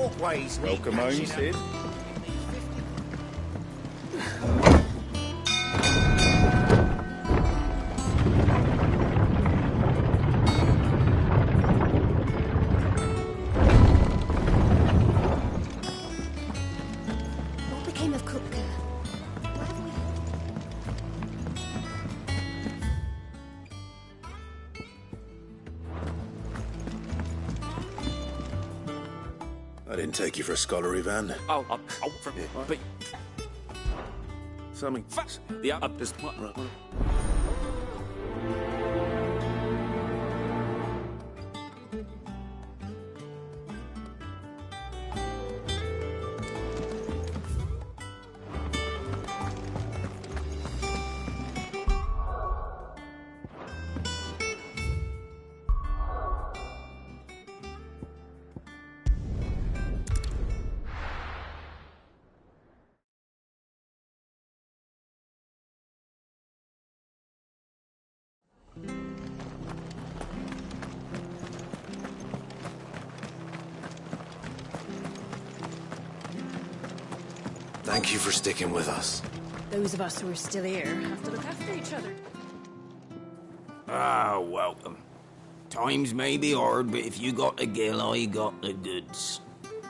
walkways. Welcome home, Sid. What became of Kupka? Where have we heard? I didn't take you for a scholar, Ivan. But Something. yeah, just Right. Thank you for sticking with us. Those of us who are still here have to look after each other. Welcome. Times may be hard, but if you got the gill, I got the goods.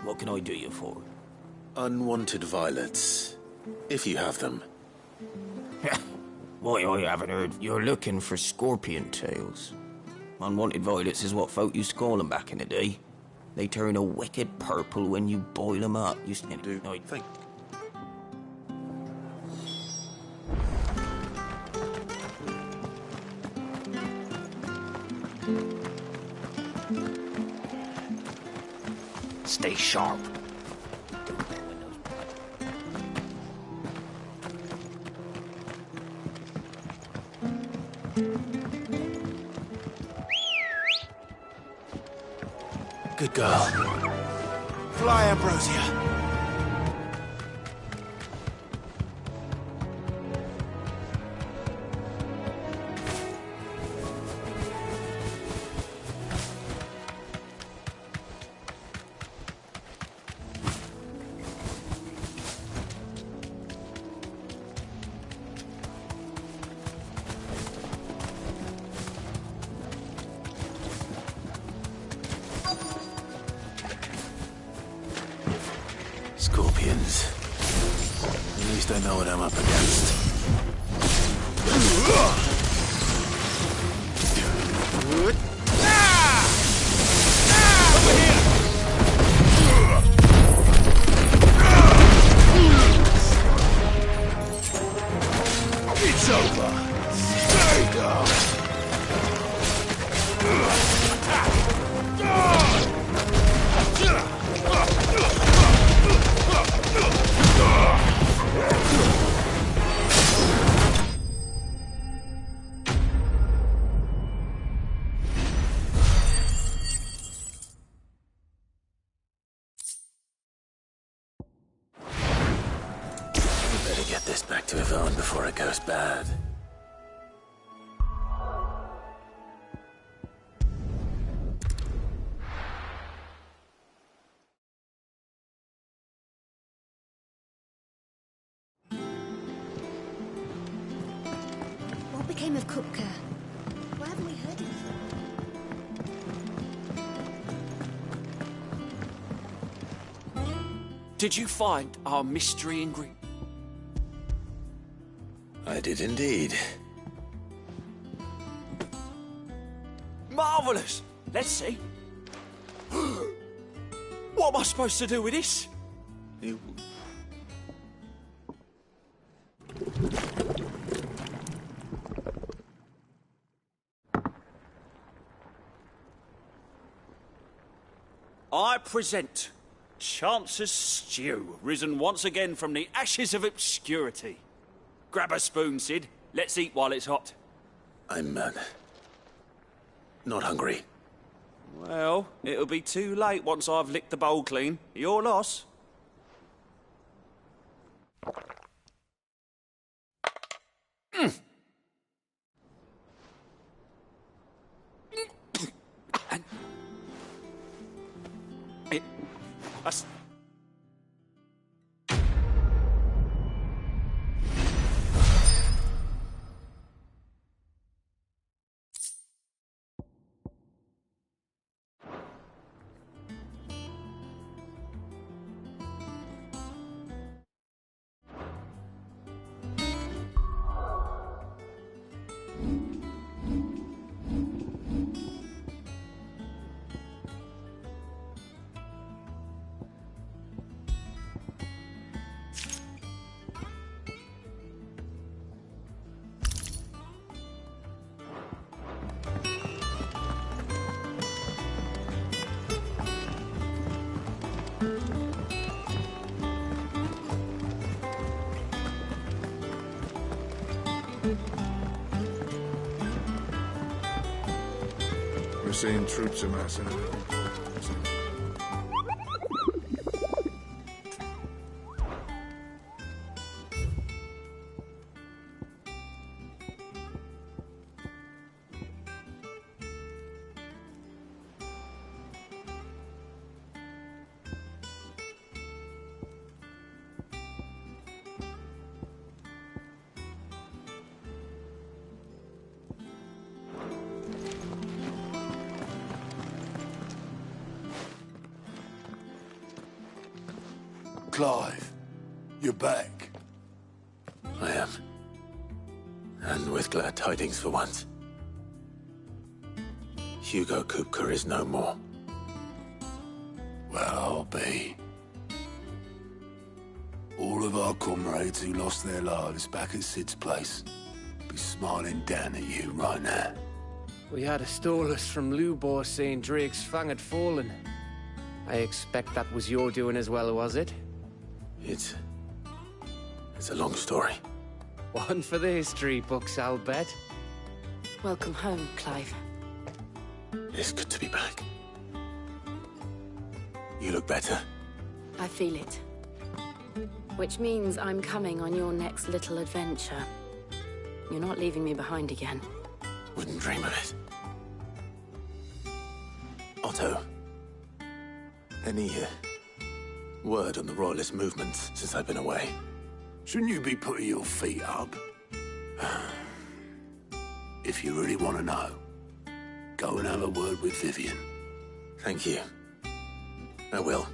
What can I do you for? Unwanted violets. If you have them. Why, I haven't heard. You're looking for scorpion tails. Unwanted violets is what folk used to call them back in the day. They turn a wicked purple when you boil them up. You stand Do think. Stay sharp. Good girl. Fly, Ambrosia. Scorpions. At least I know what I'm up against. It's over. Stay down. We better get this back to Yvonne before it goes bad. What became of Kupka? Why haven't we heard anything? did you find our mystery ingredient? I did indeed. Marvellous! Let's see. What am I supposed to do with this? You... I present Chance's Stew, risen once again from the ashes of obscurity. Grab a spoon, Sid. Let's eat while it's hot. I'm, not hungry. Well, it'll be too late once I've licked the bowl clean. Your loss. Us- We're seeing troops amassing. Clive, you're back. I am. And with glad tidings for once. Hugo Kupka is no more. Well, I'll be. All of our comrades who lost their lives back at Sid's place be smiling down at you right now. We had a stolus from Lubor saying Drake's fang had fallen. I expect that was your doing as well, was it? It's a long story. One for the history books, I'll bet. Welcome home, Clive. It's good to be back. You look better. I feel it. Which means I'm coming on your next little adventure. You're not leaving me behind again. Wouldn't dream of it. Otto, any word on the Royalist movements since I've been away? Shouldn't you be putting your feet up? If you really want to know, go and have a word with Vivian. Thank you. I will.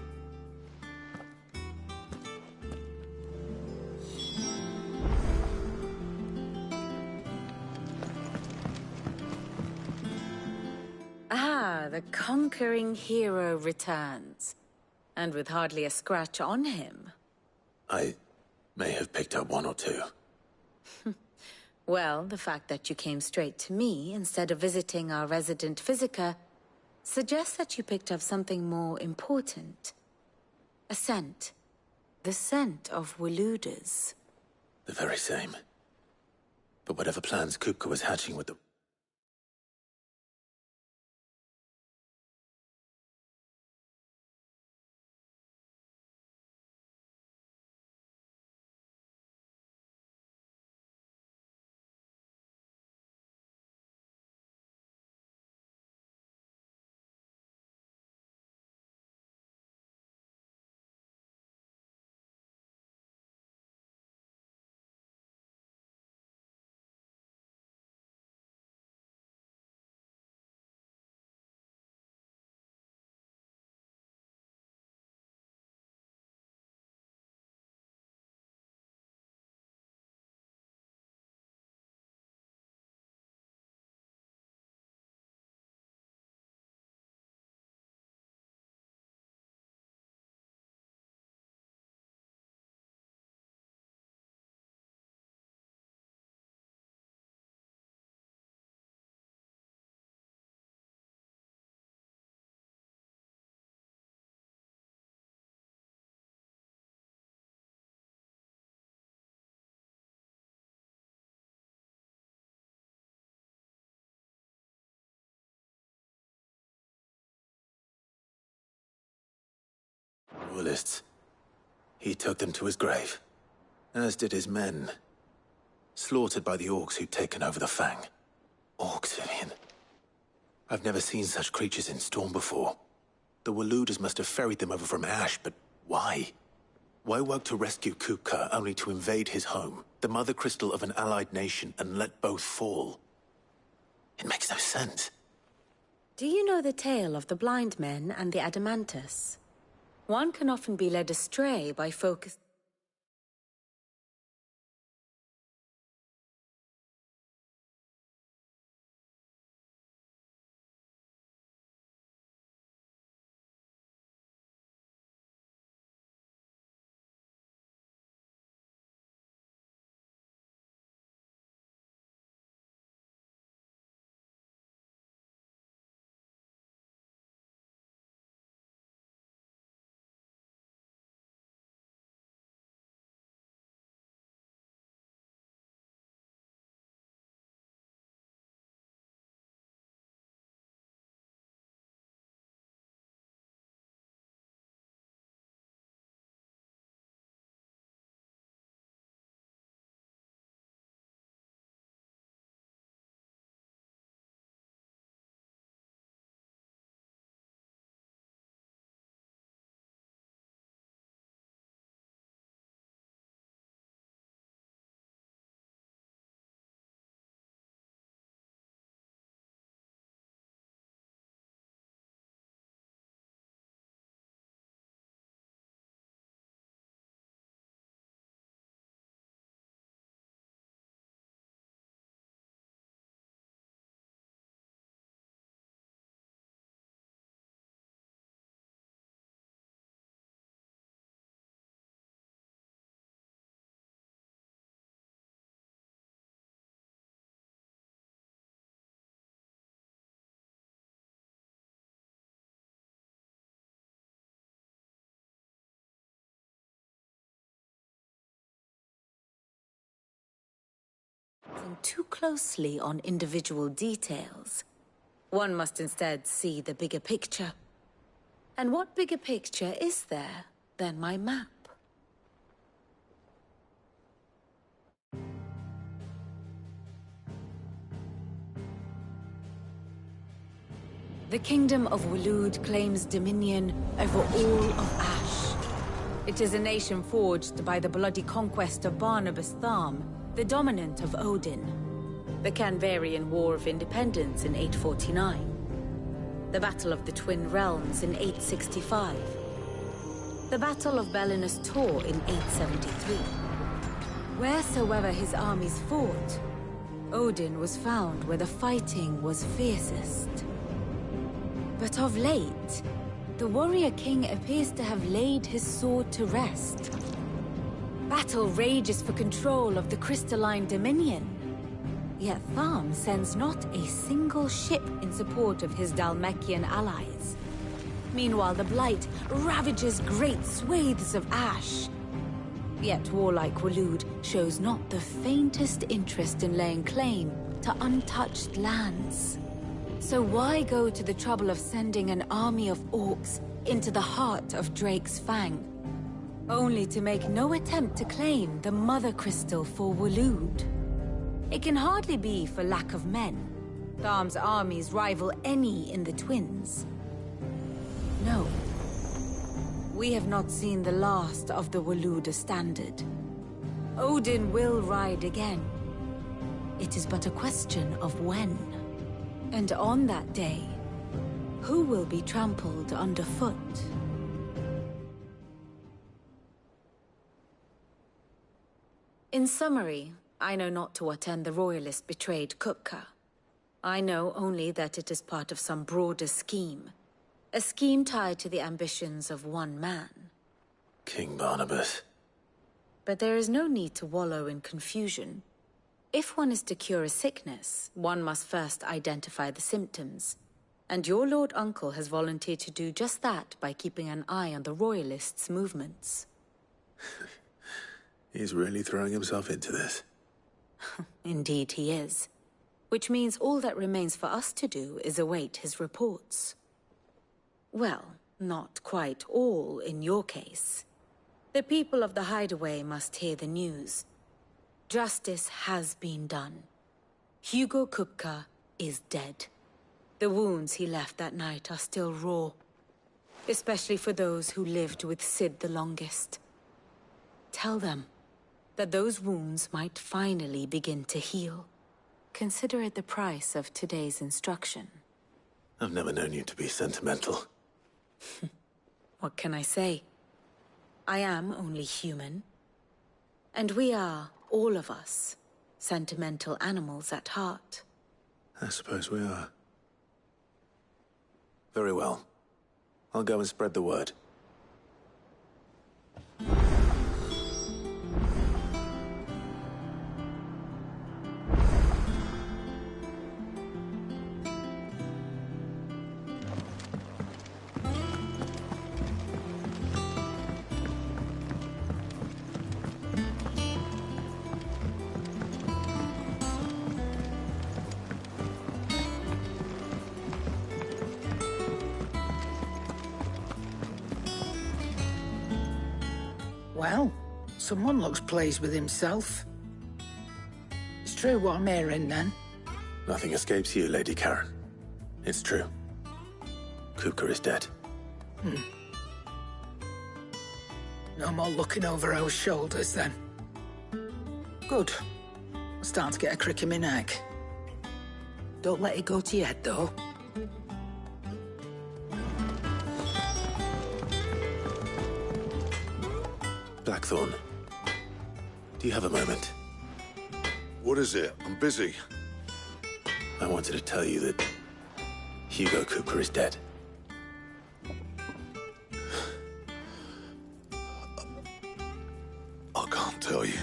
Ah, the conquering hero returns. And with hardly a scratch on him. I may have picked up one or two. Well, the fact that you came straight to me instead of visiting our resident physiker suggests that you picked up something more important. A scent. The scent of Waludas. The very same. But whatever plans Kupka was hatching with the... Royalists. He took them to his grave, as did his men. Slaughtered by the orcs who'd taken over the Fang. Orcs, Vivian. I've never seen such creatures in Storm before. The Waluders must have ferried them over from Ash, but why? Why work to rescue Kupka only to invade his home, the mother crystal of an allied nation, and let both fall? It makes no sense. Do you know the tale of the blind men and the Adamantus? One can often be led astray by focus. Too closely on individual details. One must instead see the bigger picture. And what bigger picture is there than my map? The Kingdom of Waloed claims dominion over all of Ash. It is a nation forged by the bloody conquest of Barnabas Tharm, the dominant of Odin. The Canvarian War of Independence in 849. The Battle of the Twin Realms in 865. The Battle of Belinus Tor in 873. Wheresoever his armies fought, Odin was found where the fighting was fiercest. But of late, the warrior king appears to have laid his sword to rest. Battle rages for control of the crystalline dominion. Yet Tharm sends not a single ship in support of his Dhalmekian allies. Meanwhile, the Blight ravages great swathes of Ash. Yet warlike Waloed shows not the faintest interest in laying claim to untouched lands. So why go to the trouble of sending an army of orcs into the heart of Drake's Fang, only to make no attempt to claim the Mother Crystal for Waloed? It can hardly be for lack of men. Tharm's armies rival any in the Twins. No. We have not seen the last of the Waloeder standard. Odin will ride again. It is but a question of when. And on that day, who will be trampled underfoot? In summary, I know not to what end the Royalists betrayed Kupka. I know only that it is part of some broader scheme. A scheme tied to the ambitions of one man. King Barnabas. But there is no need to wallow in confusion. If one is to cure a sickness, one must first identify the symptoms. And your Lord Uncle has volunteered to do just that by keeping an eye on the Royalists' movements. He's really throwing himself into this. Indeed he is. Which means all that remains for us to do is await his reports. Well, not quite all in your case. The people of the Hideaway must hear the news. Justice has been done. Hugo Kupka is dead. The wounds he left that night are still raw. especially for those who lived with Sid the longest. Tell them that those wounds might finally begin to heal. Consider it the price of today's instruction. I've never known you to be sentimental. What can I say? I am only human. And we are, all of us, sentimental animals at heart. I suppose we are. Very well. I'll go and spread the word. Well, someone looks pleased with himself. It's true what I'm hearing, then. Nothing escapes you, Lady Karen. It's true. Kuka is dead. No more looking over our shoulders, then. Good. I'm starting to get a crick in my neck. Don't let it go to your head, though. Blackthorn, do you have a moment? What is it? I'm busy. I wanted to tell you that Hugo Kuka is dead. I can't tell you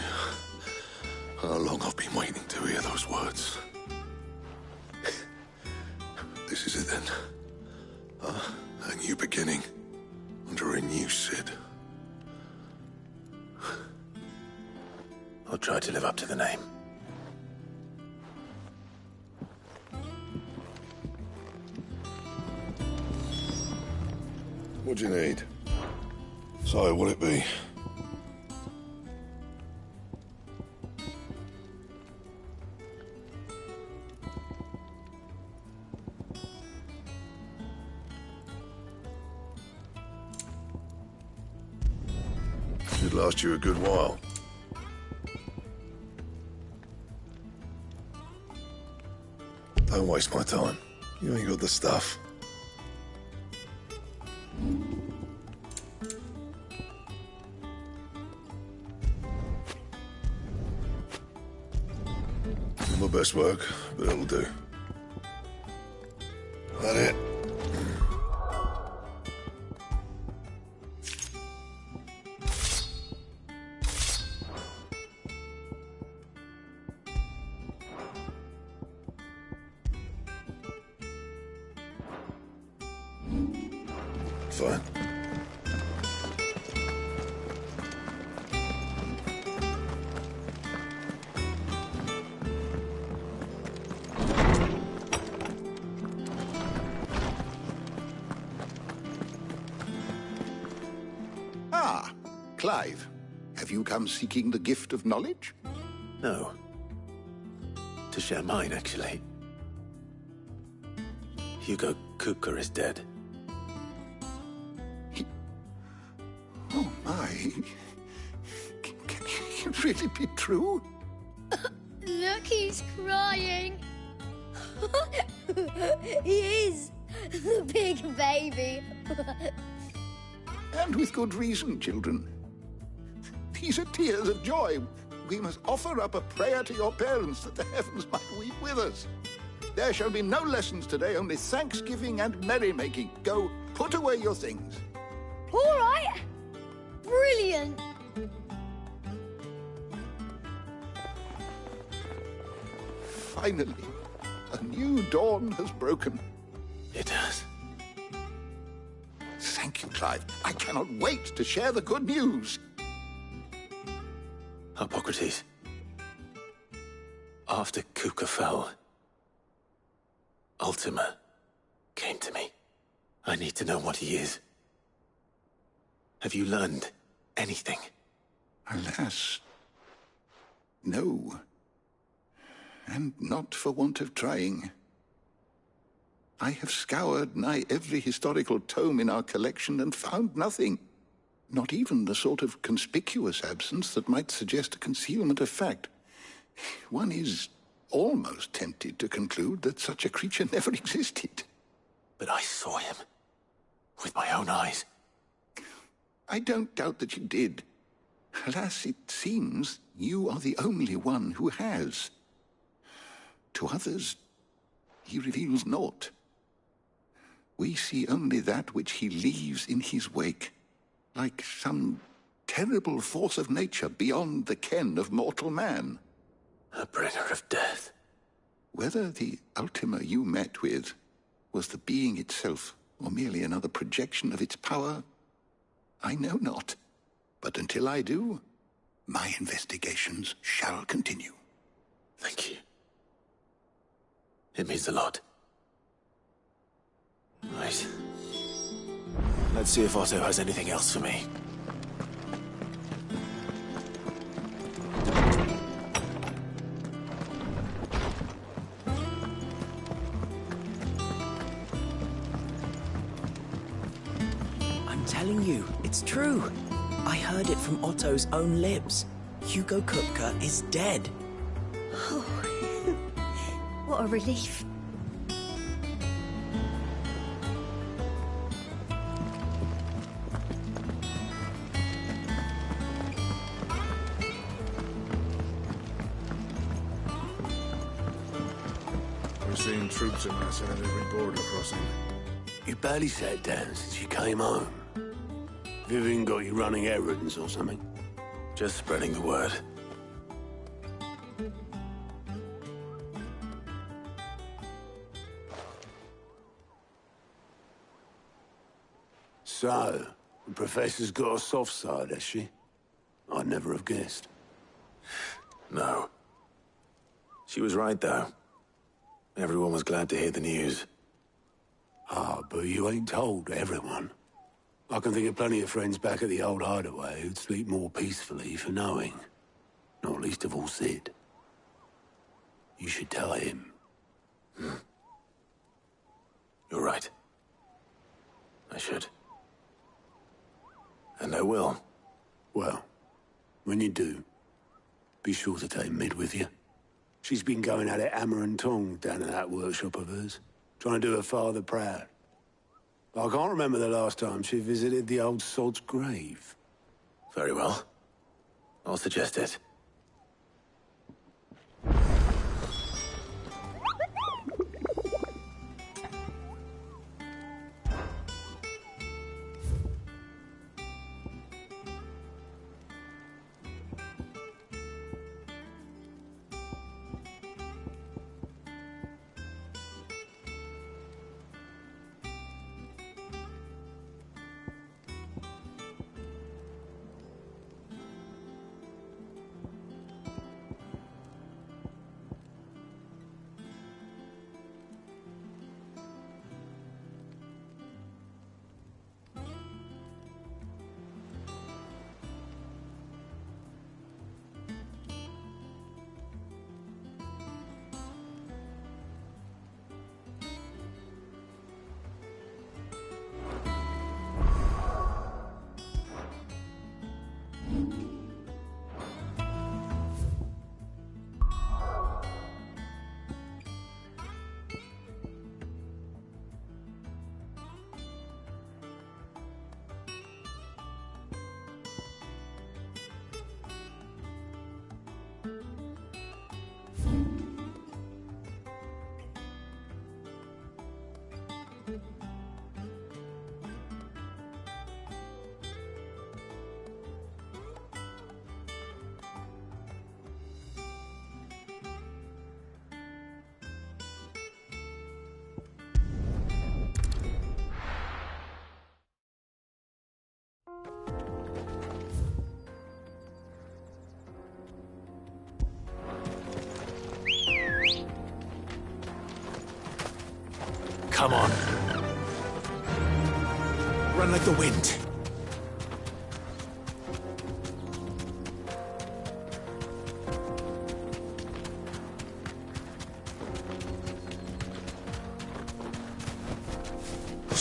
how long I've been waiting to hear those words. This is it then. A new beginning under a new Sid. I'll try to live up to the name. What do you need? So, what'll it be? Should last you a good while. Don't waste my time. You ain't got the stuff. Not my best work, but it'll do. That it? Fine. Ah, Clive. Have you come seeking the gift of knowledge? No. To share mine, actually. Hugo Kuka is dead. Oh, my. Can it really be true? Look, he's crying. He is. The big baby. And with good reason, children. These are tears of joy. We must offer up a prayer to your parents that the heavens might weep with us. There shall be no lessons today, only thanksgiving and merrymaking. Go, put away your things. All right. Brilliant. Finally, a new dawn has broken. It has. Thank you, Clive. I cannot wait to share the good news. Hippocrates. After Kuka fell, Ultima came to me. I need to know what he is. Have you learned anything? Alas, no. And not for want of trying. I have scoured nigh every historical tome in our collection and found nothing. Not even the sort of conspicuous absence that might suggest a concealment of fact. One is almost tempted to conclude that such a creature never existed. But I saw him. With my own eyes. I don't doubt that you did. Alas, it seems you are the only one who has. To others, he reveals naught. We see only that which he leaves in his wake, like some terrible force of nature beyond the ken of mortal man. A bringer of death. Whether the Ultima you met with was the being itself, or merely another projection of its power, I know not. But until I do, my investigations shall continue. Thank you. It means a lot. Right. Let's see if Otto has anything else for me. I'm telling you, it's true. I heard it from Otto's own lips. Hugo Kupka is dead. Oh, what a relief. We're seeing troops amassing at every border crossing. You barely sat down since you came home. Vivian got you running errands or something? Just spreading the word. So, the Professor's got a soft side, has she? I'd never have guessed. No. She was right, though. Everyone was glad to hear the news. Ah, but you ain't told everyone. I can think of plenty of friends back at the old hideaway who'd sleep more peacefully for knowing. Not least of all Sid. You should tell him. You're right. I should. And I will. Well, when you do, be sure to take Mid with you. She's been going at it hammer and tong down in that workshop of hers, trying to do her father proud. I can't remember the last time she visited the old sod's grave. Very well. I'll suggest it. Come on. Run like the wind.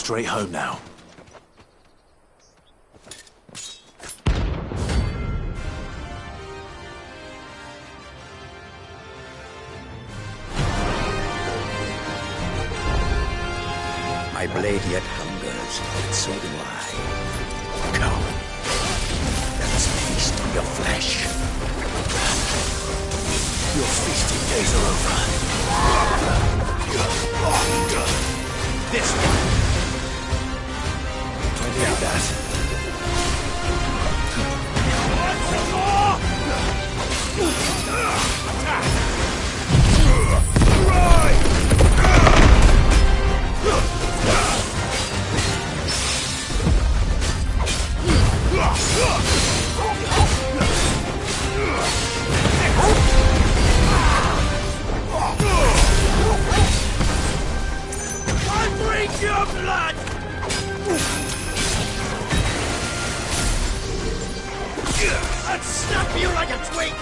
straight home now. My blade yet hungers, and so do I. Come, let us feast on your flesh. Your feasting days are over. This one. I needed that. Your blood! I'd snap you like a twig!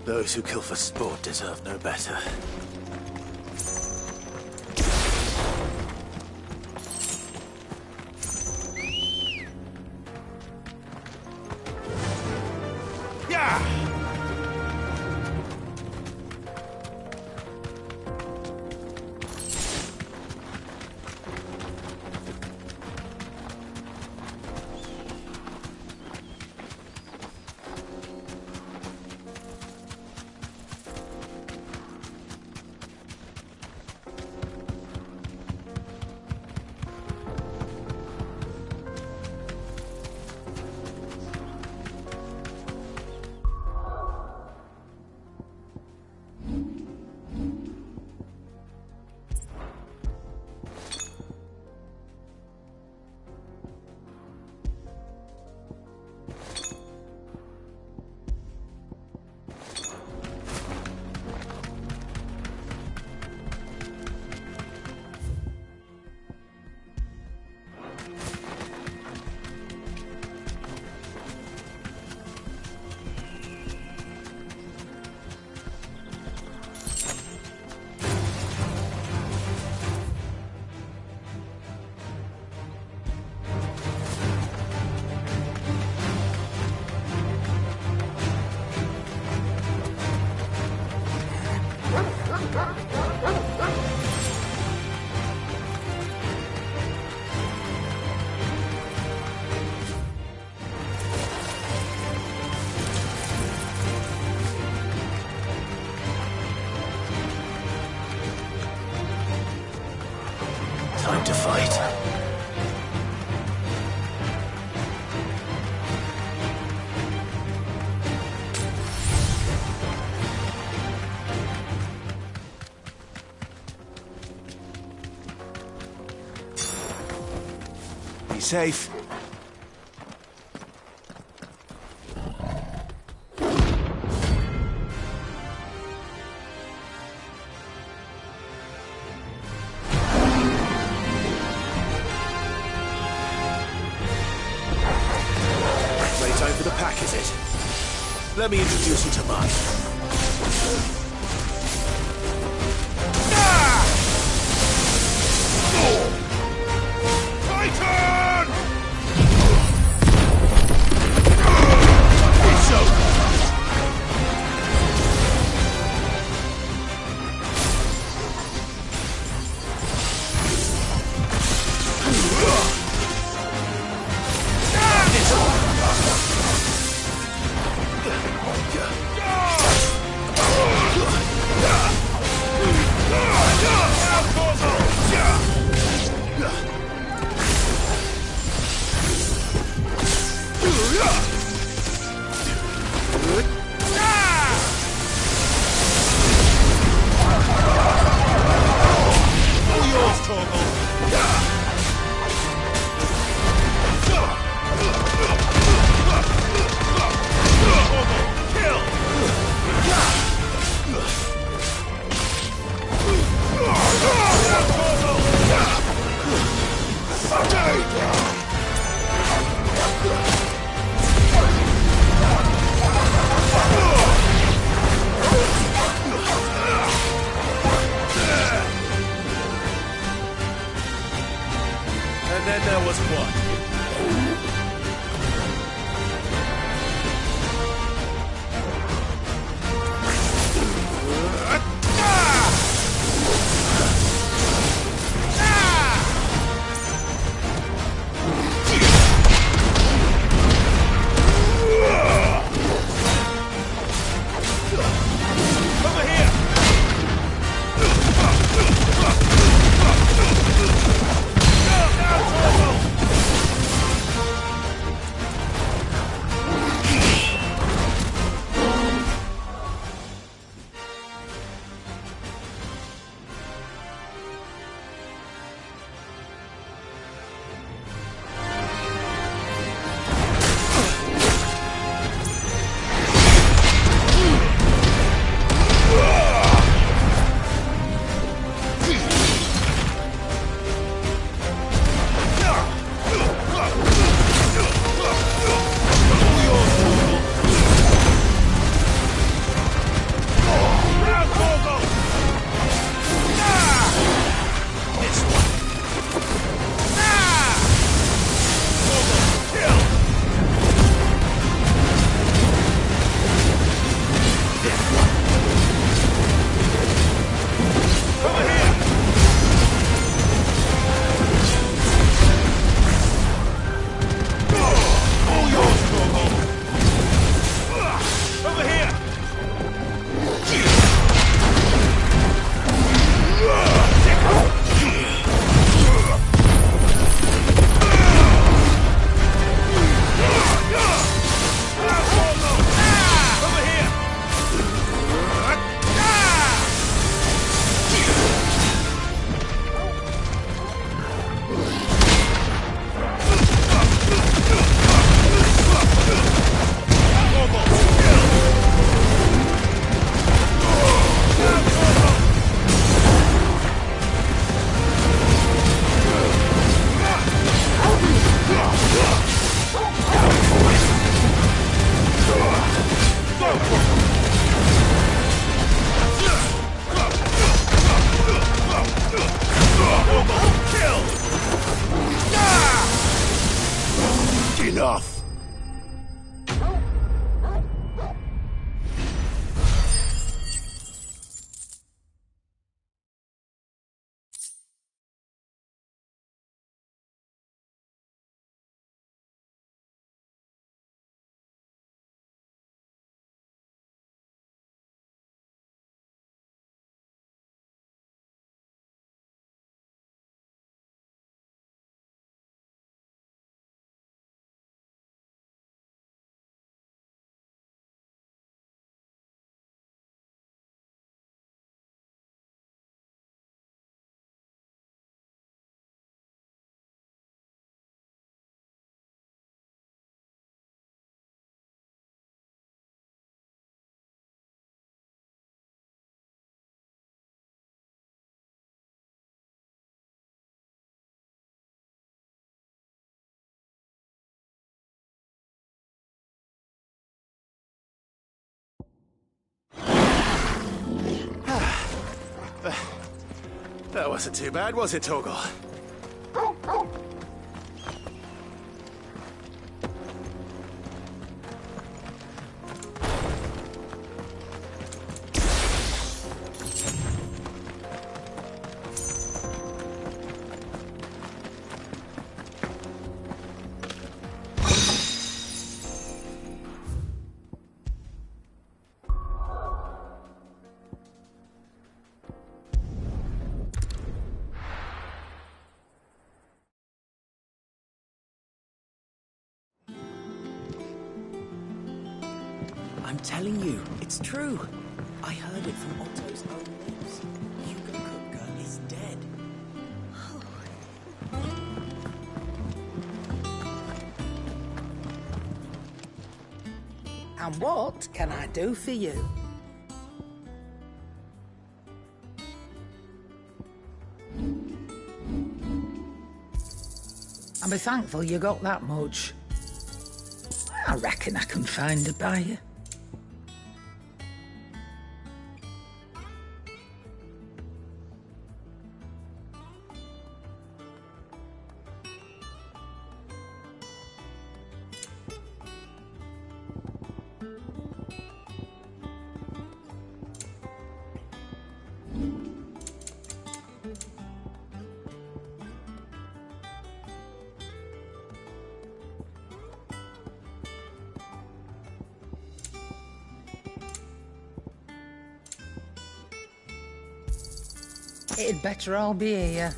Those who kill for sport deserve no better. safe. Playtime for the pack, is it? Let me introduce you to mine. Titan! It's over. And then there was one. Enough! That wasn't too bad, was it, Torgal? I'm telling you, it's true. I heard it from Otto's own lips. Hugo Kupka is dead. And what can I do for you? I'll be thankful you got that much. I reckon I can find a buyer. It'd better all be here.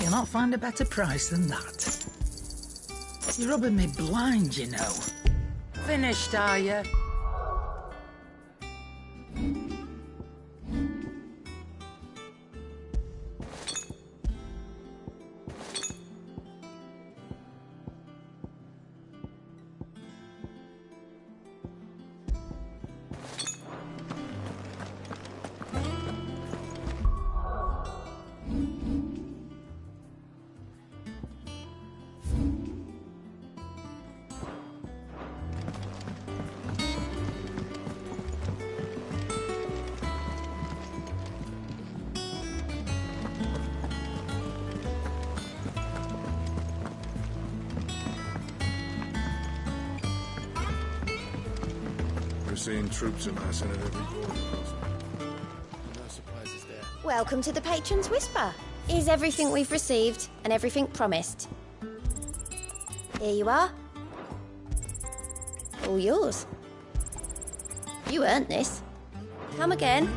You'll not find a better price than that. You're rubbing me blind, you know. Finished, are you? We're seeing troops amassing at every border crossing. No surprises there. Welcome to the Patron's Whisper. Here's everything we've received and everything promised. Here you are. All yours. You earned this. Come again.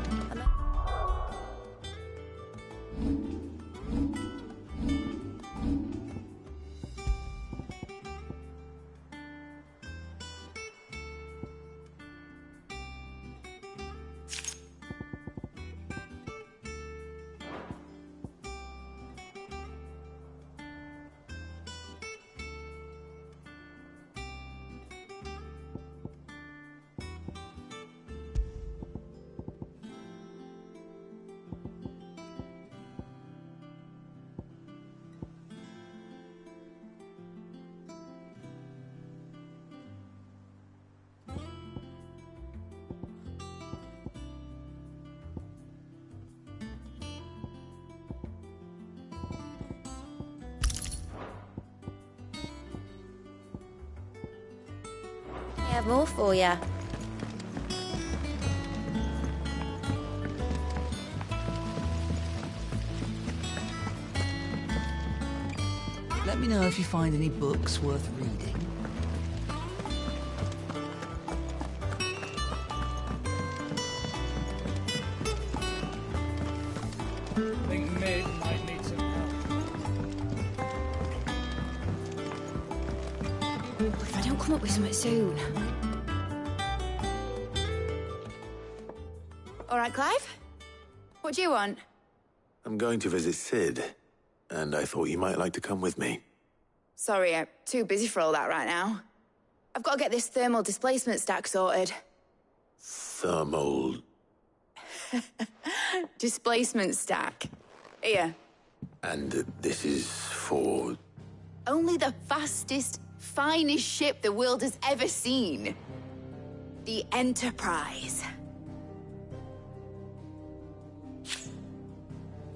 I have more for you. Let me know if you find any books worth reading. I think Mid might need some help. If I don't come up with something soon. All right, Clive? What do you want? I'm going to visit Sid, and I thought you might like to come with me. Sorry, I'm too busy for all that right now. I've got to get this thermal displacement stack sorted. Thermal... Displacement stack. Here. And this is for... Only the fastest, finest ship the world has ever seen. The Enterprise.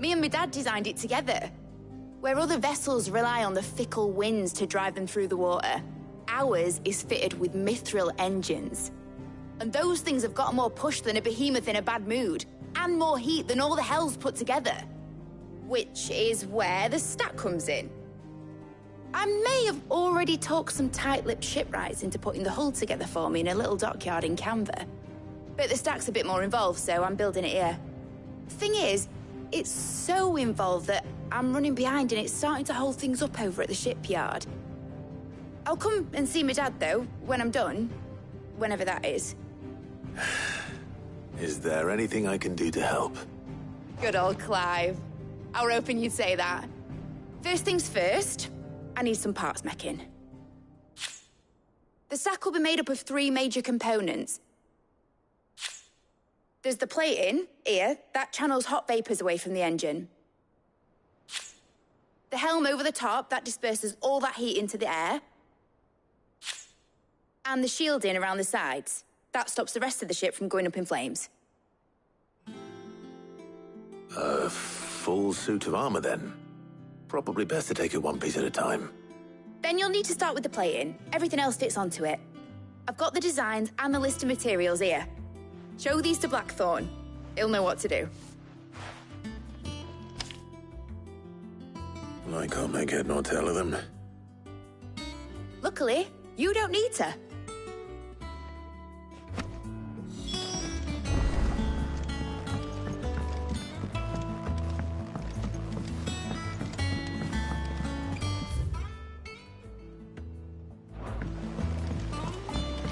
Me and my dad designed it together. Where other vessels rely on the fickle winds to drive them through the water, ours is fitted with mithril engines. And those things have got more push than a behemoth in a bad mood, and more heat than all the hells put together. Which is where the stack comes in. I may have already talked some tight-lipped shipwrights into putting the hull together for me in a little dockyard in Canva. But the stack's a bit more involved, so I'm building it here. Thing is, it's so involved that I'm running behind and it's starting to hold things up over at the shipyard. I'll come and see my dad, though, when I'm done. Whenever that is. Is there anything I can do to help? Good old Clive. I were hoping you'd say that. First things first, I need some parts meching. The stack will be made up of 3 major components. There's the plating, here, that channels hot vapors away from the engine. The helm over the top, that disperses all that heat into the air. And the shielding around the sides. That stops the rest of the ship from going up in flames. A full suit of armor, then. Probably best to take it one piece at a time. Then you'll need to start with the plating. Everything else fits onto it. I've got the designs and the list of materials here. Show these to Blackthorn. He'll know what to do. I can't make head nor tail of them. Luckily, you don't need to.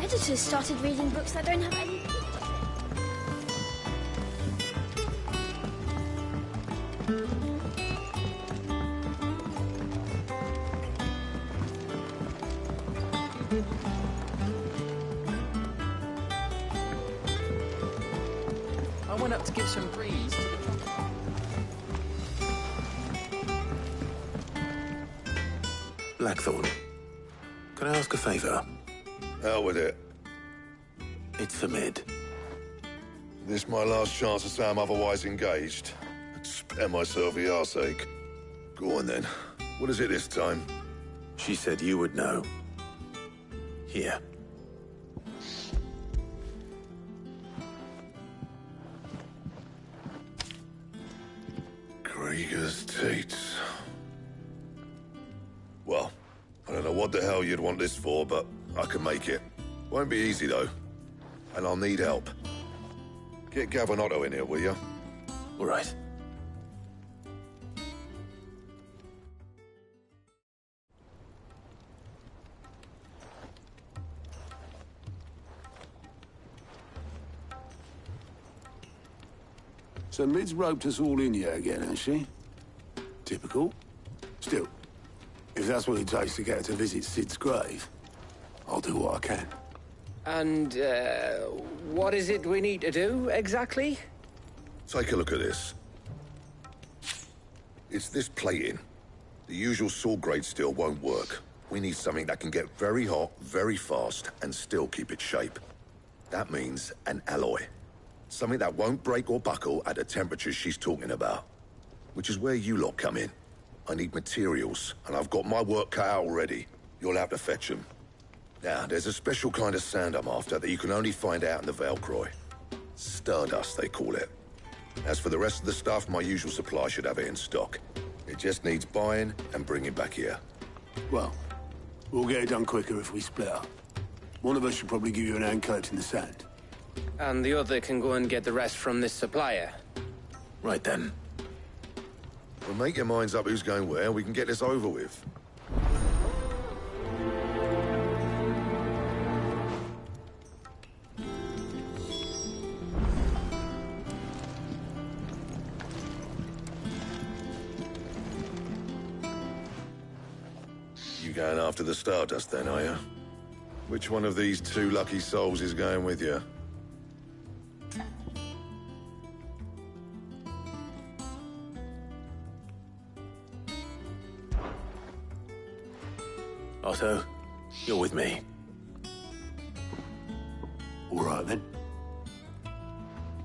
Editors started reading books that don't have any pictures. I went up to give some breeze to the Blackthorn, can I ask a favor? Hell with it. It's for Mid. This my last chance to say I'm otherwise engaged. I'd spare myself the arseache. Go on then. What is it this time? She said you would know. Here. Krieger's Tates. Well, I don't know what the hell you'd want this for, but I can make it. Won't be easy, though. And I'll need help. Get Gavin Otto in here, will you? All right. So Mid's roped us all in here again, has she? Typical. Still, if that's what it takes to get her to visit Sid's grave, I'll do what I can. And, what is it we need to do, exactly? Take a look at this. It's this plating. The usual sword-grade steel won't work. We need something that can get very hot, very fast, and still keep its shape. That means an alloy. Something that won't break or buckle at the temperatures she's talking about. Which is where you lot come in. I need materials, and I've got my work cut out already. You'll have to fetch them. Now, there's a special kind of sand I'm after that you can only find out in the Velcroy. Stardust, they call it. As for the rest of the stuff, my usual supply should have it in stock. It just needs buying and bringing back here. Well, we'll get it done quicker if we split up. One of us should probably give you an hand coat in the sand. And the other can go and get the rest from this supplier. Right then. Well, make your minds up who's going where, and we can get this over with. You going after the Stardust then, are you? Which one of these 2 lucky souls is going with you? Otto, you're with me. All right, then.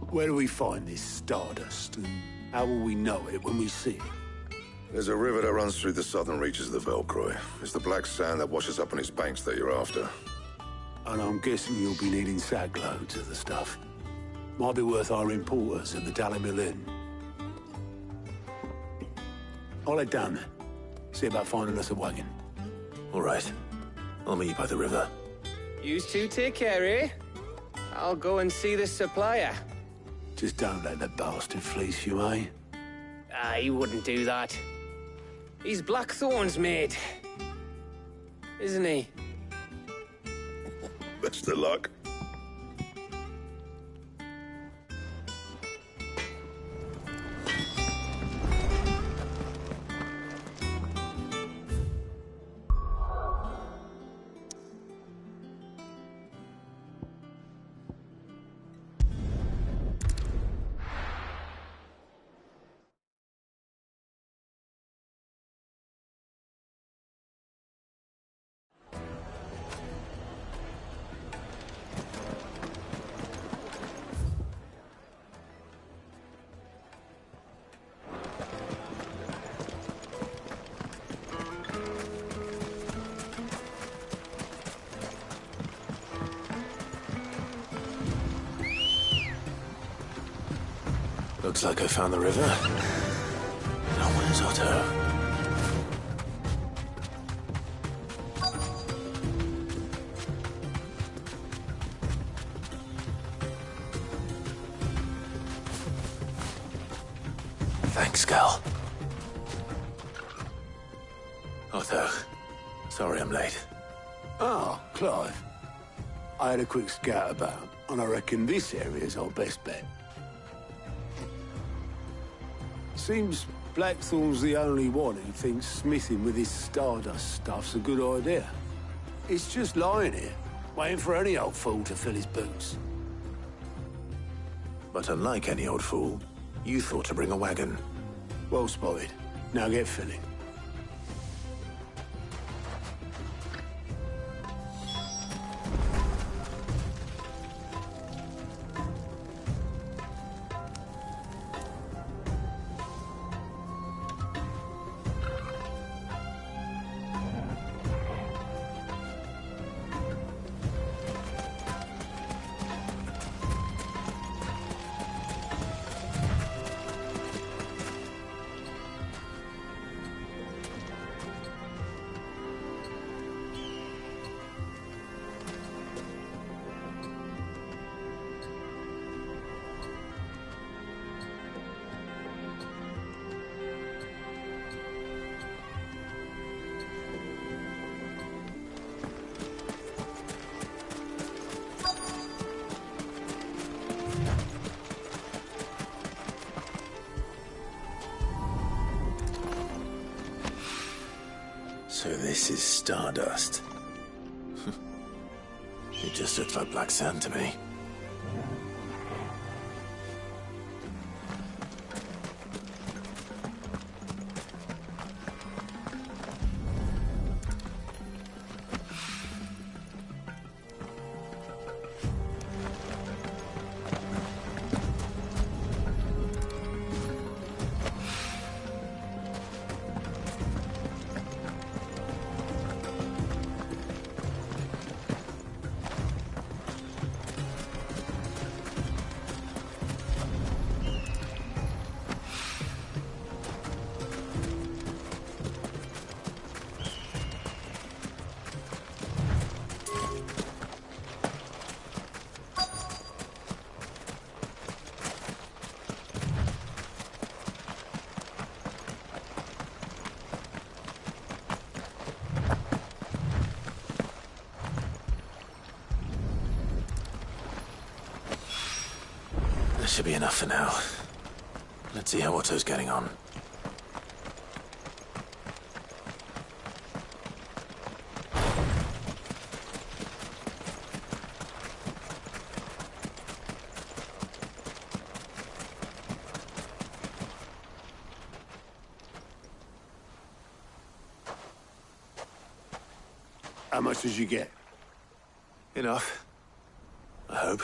Where do we find this Stardust, and How will we know it when we see it? There's a river that runs through the southern reaches of the Velcroy. It's the black sand that washes up on its banks that you're after. And I'm guessing you'll be needing sack loads of the stuff. Might be worth hiring porters at the Dalimil Inn. I'll head down there. See about finding us a wagon. All right. I'll meet you by the river. You two take care, eh? I'll go and see this supplier. Just don't let the bastard fleece you, eh? He wouldn't do that. He's Blackthorn's mate. Isn't he? Best of luck. Looks like I found the river. Now where's Otto? Thanks, Cal. Otto, sorry I'm late. Oh, Clive. I had a quick scout about, and I reckon this area's our best bet. Seems Blackthorn's the only one who thinks smithing with his Stardust stuff's a good idea. It's just lying here, waiting for any old fool to fill his boots. But unlike any old fool, you thought to bring a wagon. Well spotted. Now get filling. So this is Stardust. It just looks like black sand to me. That should be enough for now. Let's see how Otto's getting on. How much did you get? Enough. I hope.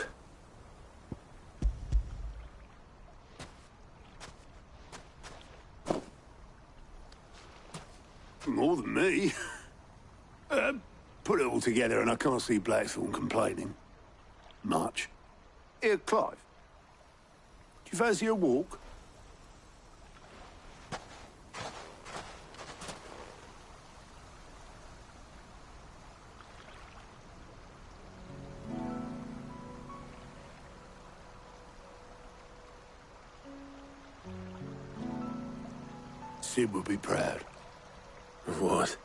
more than me. Put it all together and I can't see Blackthorne complaining. Much. Here, Clive. Do you fancy a walk? Sid would be proud. Of what?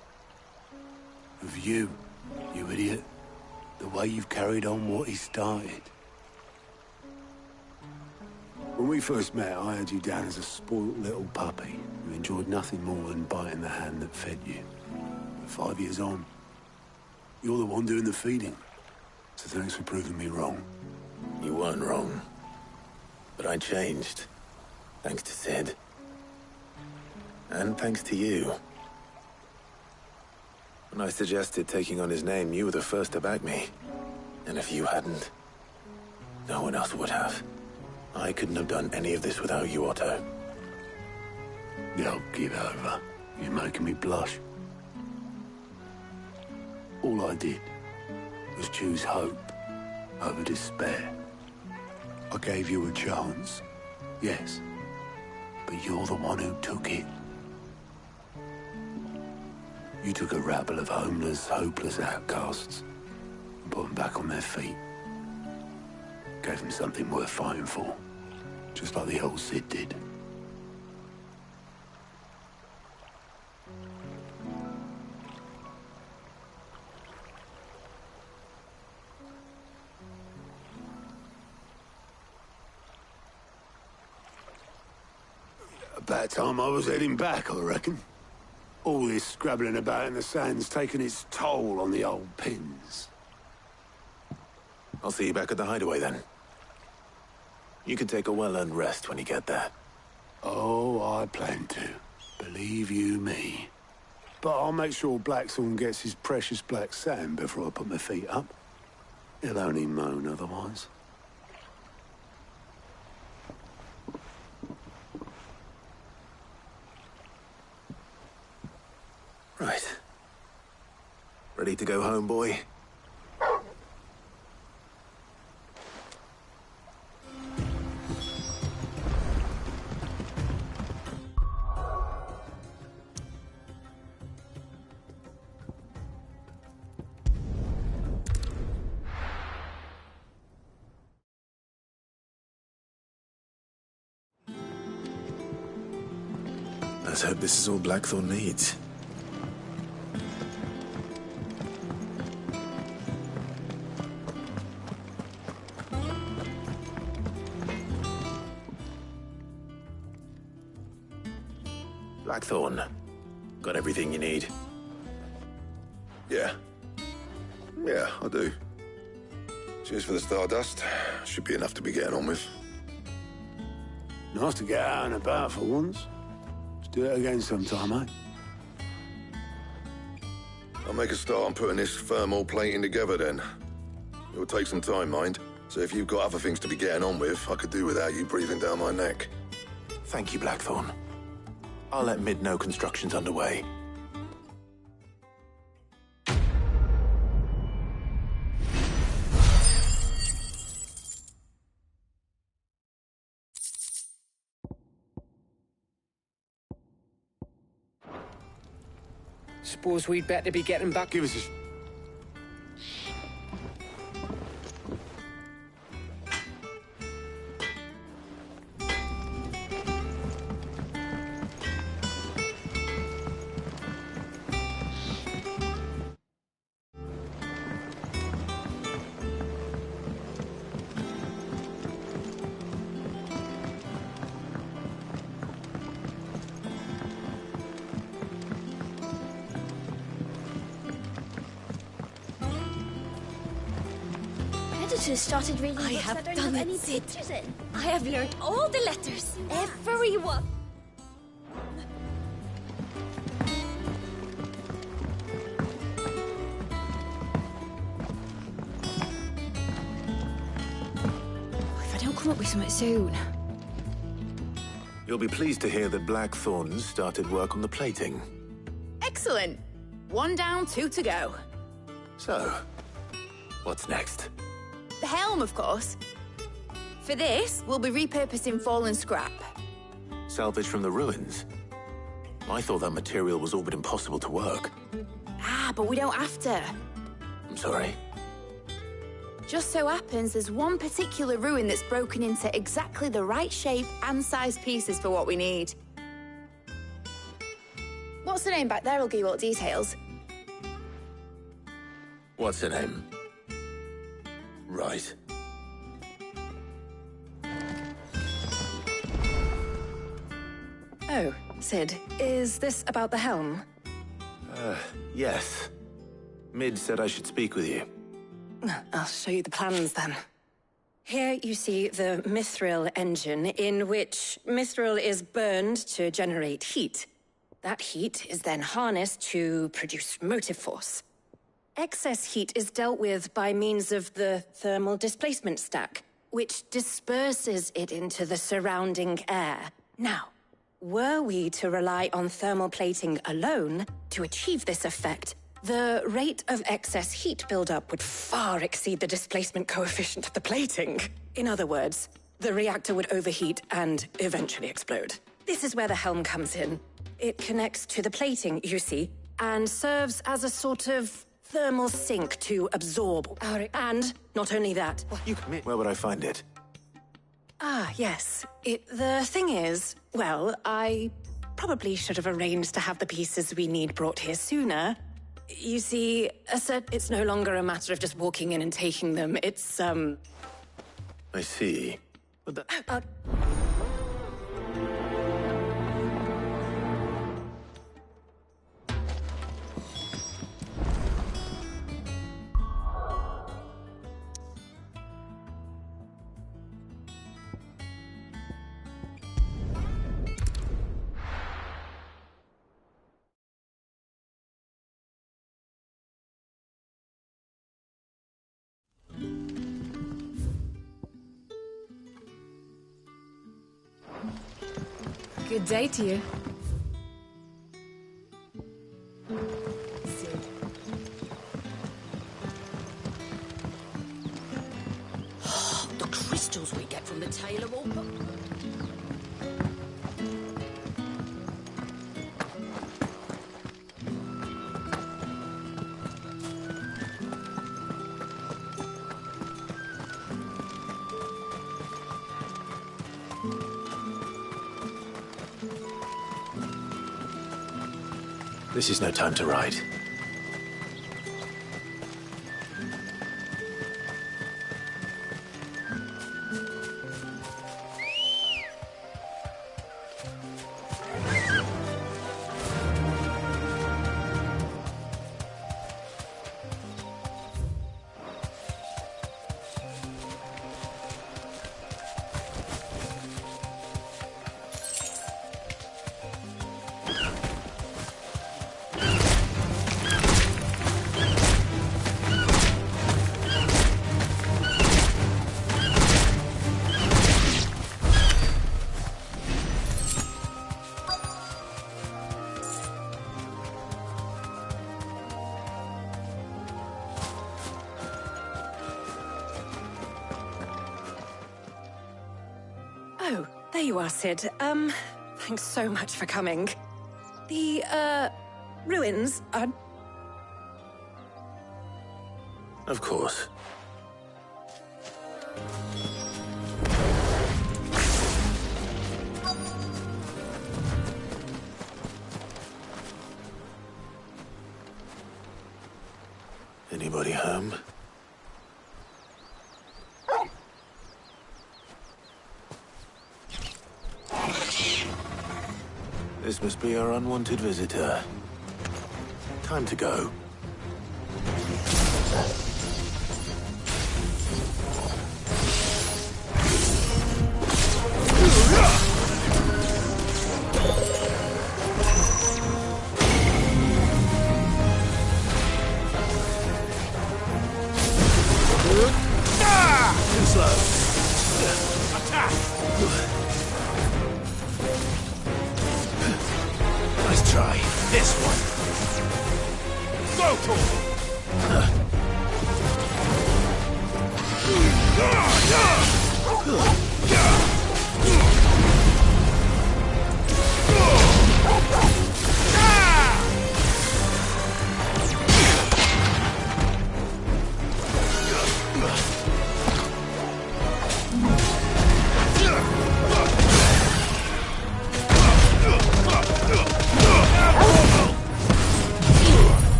Of you, you idiot. The way you've carried on what he started. When we first met, I had you down as a spoilt little puppy who enjoyed nothing more than biting the hand that fed you. But 5 years on, you're the one doing the feeding. So thanks for proving me wrong. You weren't wrong. But I changed. Thanks to Sid. And thanks to you. When I suggested taking on his name, you were the first to back me. And if you hadn't, no one else would have. I couldn't have done any of this without you, Otto. Don't give over. You're making me blush. All I did was choose hope over despair. I gave you a chance, yes, but you're the one who took it. You took a rabble of homeless, hopeless outcasts and put them back on their feet. Gave them something worth fighting for, just like the old Sid did. About time I was heading back, I reckon. All this scrabbling about in the sand's taken its toll on the old pins. I'll see you back at the hideaway then. You can take a well-earned rest when you get there. Oh, I plan to. Believe you me. But I'll make sure Blackthorne gets his precious black sand before I put my feet up. He'll only moan otherwise. Right. Ready to go home, boy? Let's hope this is all Blackthorne needs. Blackthorne, got everything you need? Yeah, I do. Cheers for the stardust. Should be enough to be getting on with. Nice to get out and about for once. Let's do it again sometime, eh? I'll make a start on putting this thermal plating together then. It'll take some time, mind. So if you've got other things to be getting on with, I could do without you breathing down my neck. Thank you, Blackthorne. I'll let Mid know construction's underway. Suppose we'd better be getting back. Give us a... Editors started reading books have that don't done have it, any Sid. pictures in. I have learned all the letters. Everyone. If I don't come up with something soon. You'll be pleased to hear that Blackthorne's started work on the plating. Excellent. Excellent. 1 down, 2 to go. So, what's next? The helm, of course. For this, we'll be repurposing fallen scrap. Salvage from the ruins? I thought that material was all but impossible to work. Ah, but we don't have to. I'm sorry. Just so happens there's one particular ruin that's broken into exactly the right shape and size pieces for what we need. What's the name back there? I'll give you all details. What's her name? Right. Oh, Sid, is this about the helm? Yes. Mid said I should speak with you. I'll show you the plans then. Here you see the mithril engine, in which mithril is burned to generate heat. That heat is then harnessed to produce motive force. Excess heat is dealt with by means of the thermal displacement stack, which disperses it into the surrounding air. Now, were we to rely on thermal plating alone to achieve this effect, the rate of excess heat buildup would far exceed the displacement coefficient of the plating. In other words, the reactor would overheat and eventually explode. This is where the helm comes in. It connects to the plating, you see, and serves as a sort of thermal sink to absorb. And not only that... Where would I find it? Ah, yes. The thing is, well, I probably should have arranged to have the pieces we need brought here sooner. You see, it's no longer a matter of just walking in and taking them. It's, I see. But Good day to you. The crystals we get from the Tailor Wall. this is no time to ride. Oh, there you are, Sid. Thanks so much for coming. The, ruins are... Of course. Anybody home? This must be our unwanted visitor. Time to go. Too slow. Attack! Nice try. This one. Go, Torgal!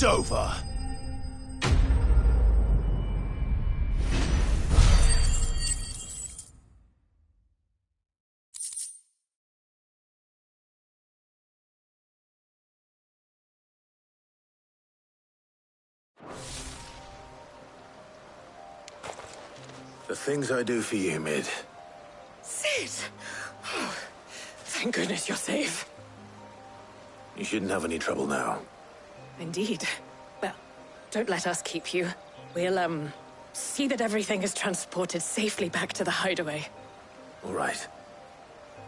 It's over. The things I do for you, Mid. Sid! Oh, thank goodness you're safe. You shouldn't have any trouble now. Indeed. Well, don't let us keep you. We'll, see that everything is transported safely back to the hideaway. All right.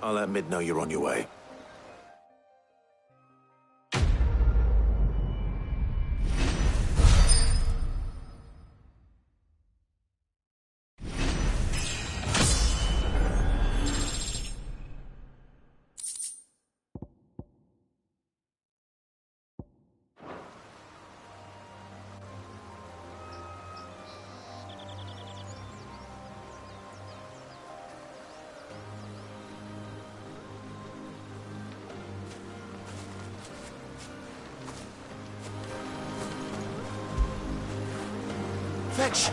I'll let Mid know you're on your way. Fetch!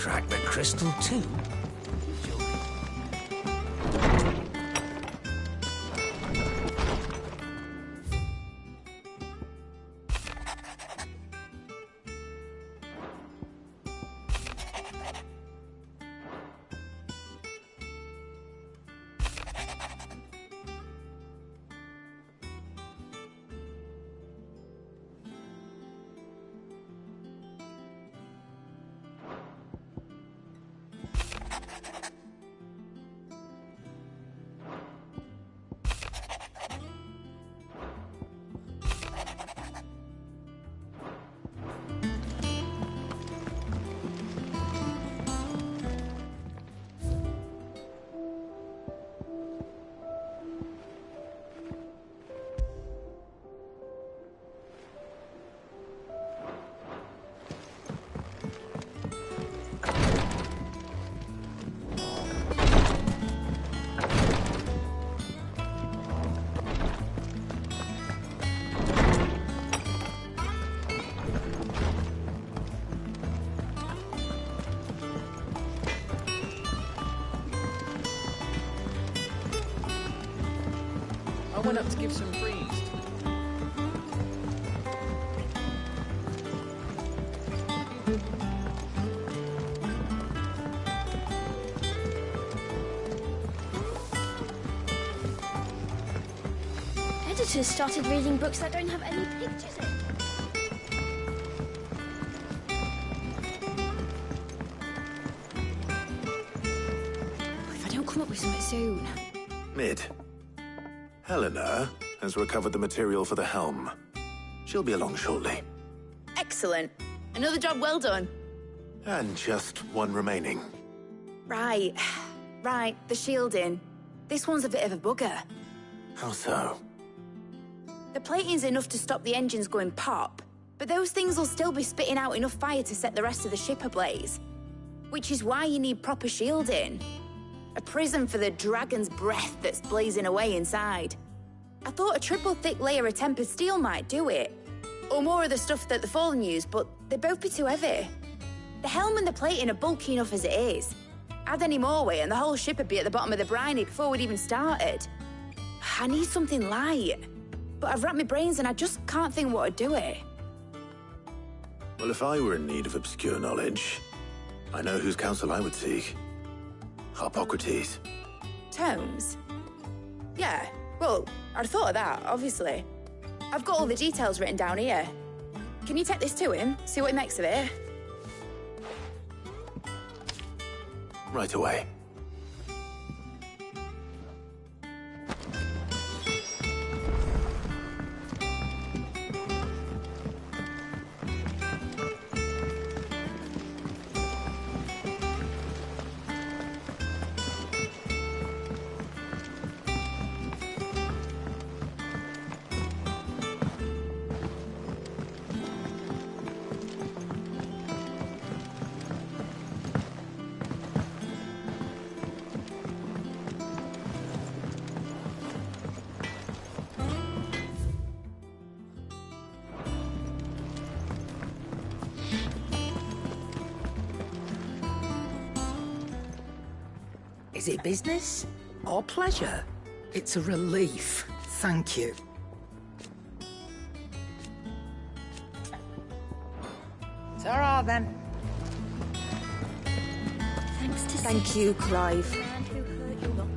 Crack the crystal too. not to give some praise? Editors started reading books that don't have any pictures in. If I don't come up with something soon. Mid. Helena has recovered the material for the helm. She'll be along shortly. Excellent. Another job well done. And just one remaining. Right. Right, the shielding. This one's a bit of a bugger. How so? The plating's enough to stop the engines going pop, but those things will still be spitting out enough fire to set the rest of the ship ablaze. Which is why you need proper shielding. A prison for the dragon's breath that's blazing away inside. I thought a triple thick layer of tempered steel might do it. Or more of the stuff that the Fallen use, but they'd both be too heavy. The helm and the plating are bulky enough as it is. Add any more weight and the whole ship would be at the bottom of the briny before we'd even started. I need something light. But I've racked my brains and I just can't think what would do it. Well, if I were in need of obscure knowledge, I know whose counsel I would seek. Harpocrates. Tomes? Yeah, well, I'd thought of that, obviously. I've got all the details written down here. Can you take this to him, see what he makes of it? Right away. Is it business or pleasure? It's a relief. Thank you. Ta-ra, then. Thanks to Thank you, Clive. man who heard your lot.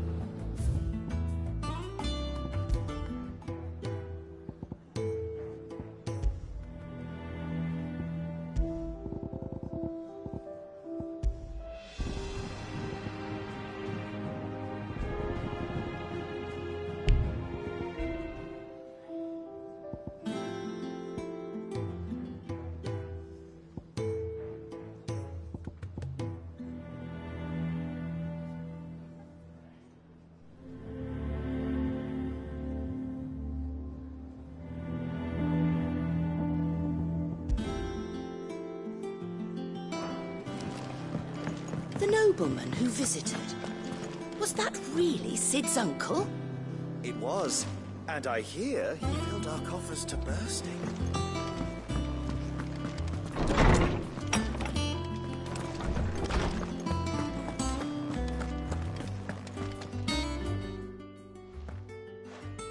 The nobleman who visited. Was that really Sid's uncle? It was. And I hear he filled our coffers to bursting.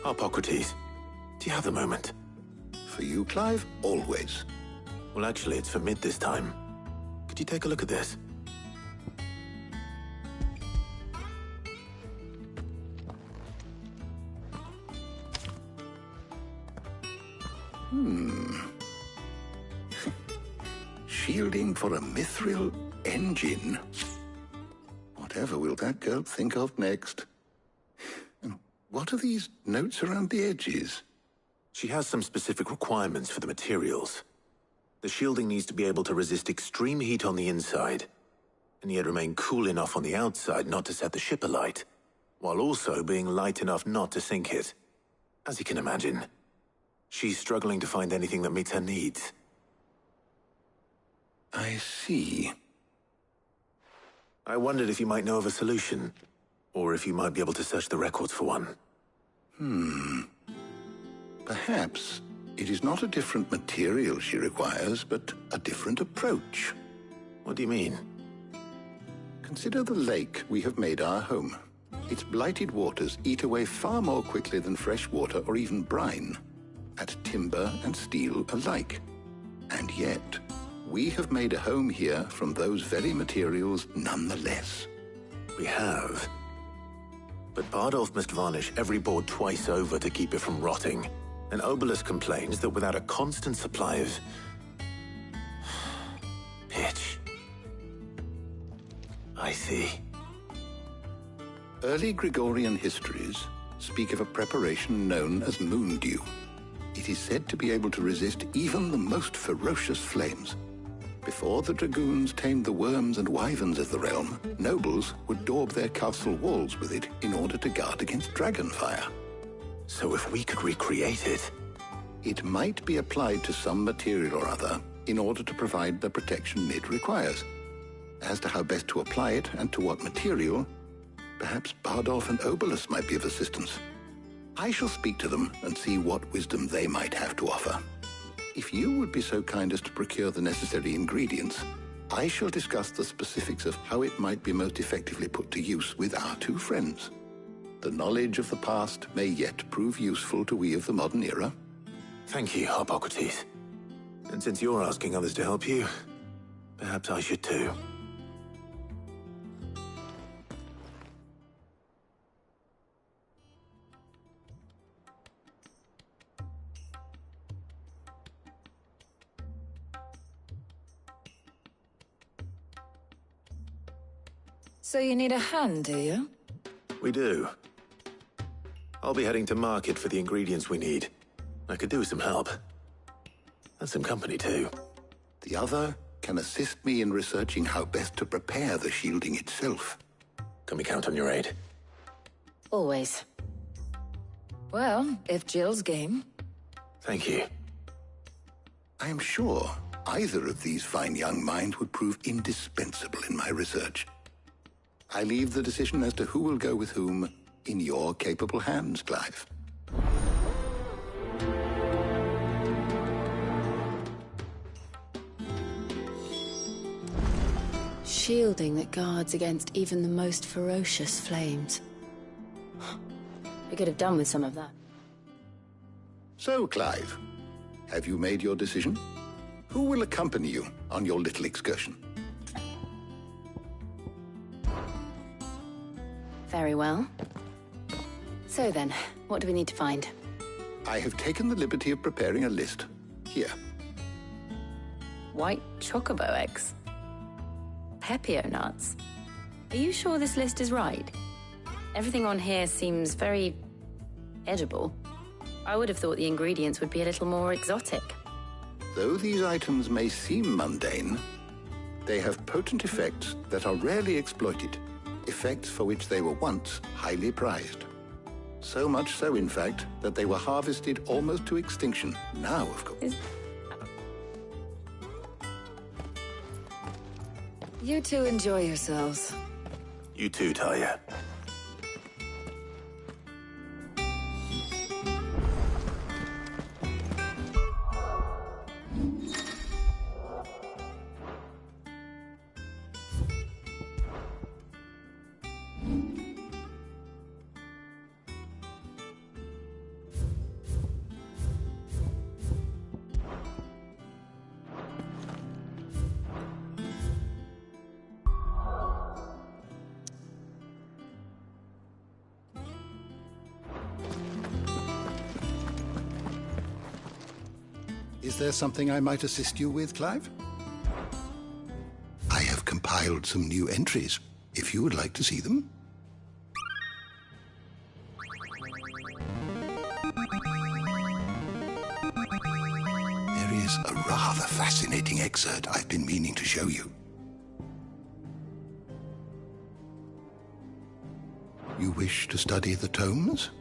Harpocrates, do you have a moment? For you, Clive? Always. Well, actually, it's for Mid this time. Could you take a look at this? Shielding for a mithril engine. Whatever will that girl think of next? And what are these notes around the edges? She has some specific requirements for the materials. The shielding needs to be able to resist extreme heat on the inside, and yet remain cool enough on the outside not to set the ship alight, while also being light enough not to sink it. As you can imagine, she's struggling to find anything that meets her needs. I see. I wondered if you might know of a solution, or if you might be able to search the records for one. Perhaps it is not a different material she requires, but a different approach. What do you mean? Consider the lake we have made our home. Its blighted waters eat away far more quickly than fresh water or even brine, at timber and steel alike. And yet, we have made a home here from those very materials nonetheless. We have. But Bardolph must varnish every board twice over to keep it from rotting. And Obelisk complains that without a constant supply of pitch. I see. Early Gregorian histories speak of a preparation known as moon dew. It is said to be able to resist even the most ferocious flames. Before the dragoons tamed the worms and wyverns of the realm, nobles would daub their castle walls with it in order to guard against dragon fire. So if we could recreate it... It might be applied to some material or other in order to provide the protection it requires. As to how best to apply it and to what material, perhaps Bardolph and Obelisk might be of assistance. I shall speak to them and see what wisdom they might have to offer. If you would be so kind as to procure the necessary ingredients, I shall discuss the specifics of how it might be most effectively put to use with our two friends. The knowledge of the past may yet prove useful to we of the modern era. Thank you, Hippocrates. And since you're asking others to help you, perhaps I should too. So you need a hand, do you? We do. I'll be heading to market for the ingredients we need. I could do with some help. And some company, too. The other can assist me in researching how best to prepare the shielding itself. Can we count on your aid? Always. Well, if Jill's game. Thank you. I am sure either of these fine young minds would prove indispensable in my research. I leave the decision as to who will go with whom in your capable hands, Clive. Shielding that guards against even the most ferocious flames. We could have done with some of that. So, Clive, have you made your decision? Who will accompany you on your little excursion? Very well. So then, what do we need to find? I have taken the liberty of preparing a list. Here. White chocobo eggs. Pepio nuts. Are you sure this list is right? Everything on here seems very edible. I would have thought the ingredients would be a little more exotic. Though these items may seem mundane, they have potent effects that are rarely exploited. Effects for which they were once highly prized. So much so, in fact, that they were harvested almost to extinction. Now, of course. You two enjoy yourselves. You too, Talia. Is there something I might assist you with, Clive? I have compiled some new entries, if you would like to see them. There is a rather fascinating excerpt I've been meaning to show you. You wish to study the tomes?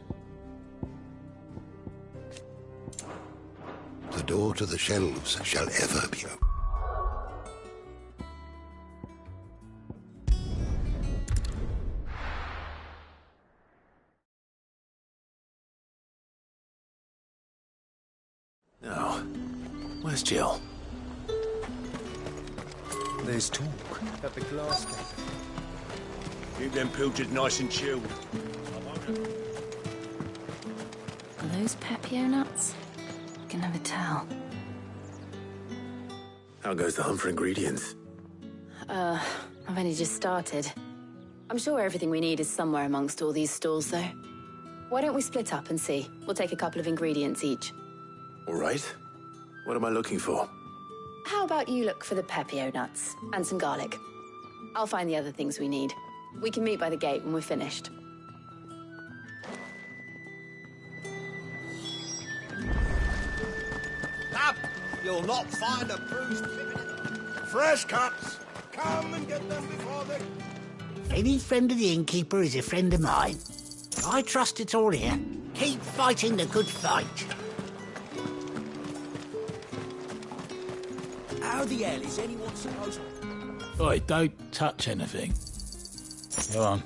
The door to the shelves shall ever be open. Now, where's Jill? There's talk at the glass cafe. Keep them pilchards nice and chilled. Are those Pepio nuts? I can never tell. How goes the hunt for ingredients? I've only just started. I'm sure everything we need is somewhere amongst all these stalls, though. Why don't we split up and see? We'll take a couple of ingredients each. All right. What am I looking for? How about you look for the Pepio nuts and some garlic? I'll find the other things we need. We can meet by the gate when we're finished. Up! You'll not find a bruised Fresh cuts! Come and get them before they... Any friend of the innkeeper is a friend of mine. I trust it's all here. Keep fighting the good fight. How the hell is anyone supposed... Oi, don't touch anything. Go on.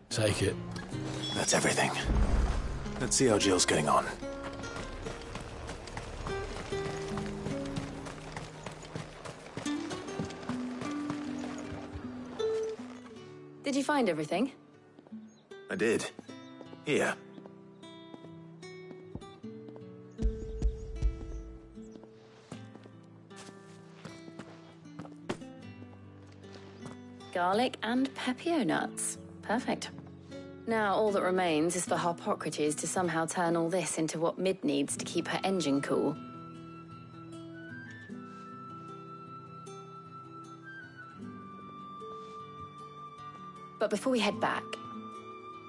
Take it. That's everything. Let's see how Jill's getting on. Did you find everything? I did. Here. Garlic and Pepio nuts. Perfect. Now all that remains is for Harpocrates to somehow turn all this into what Mid needs to keep her engine cool. But before we head back,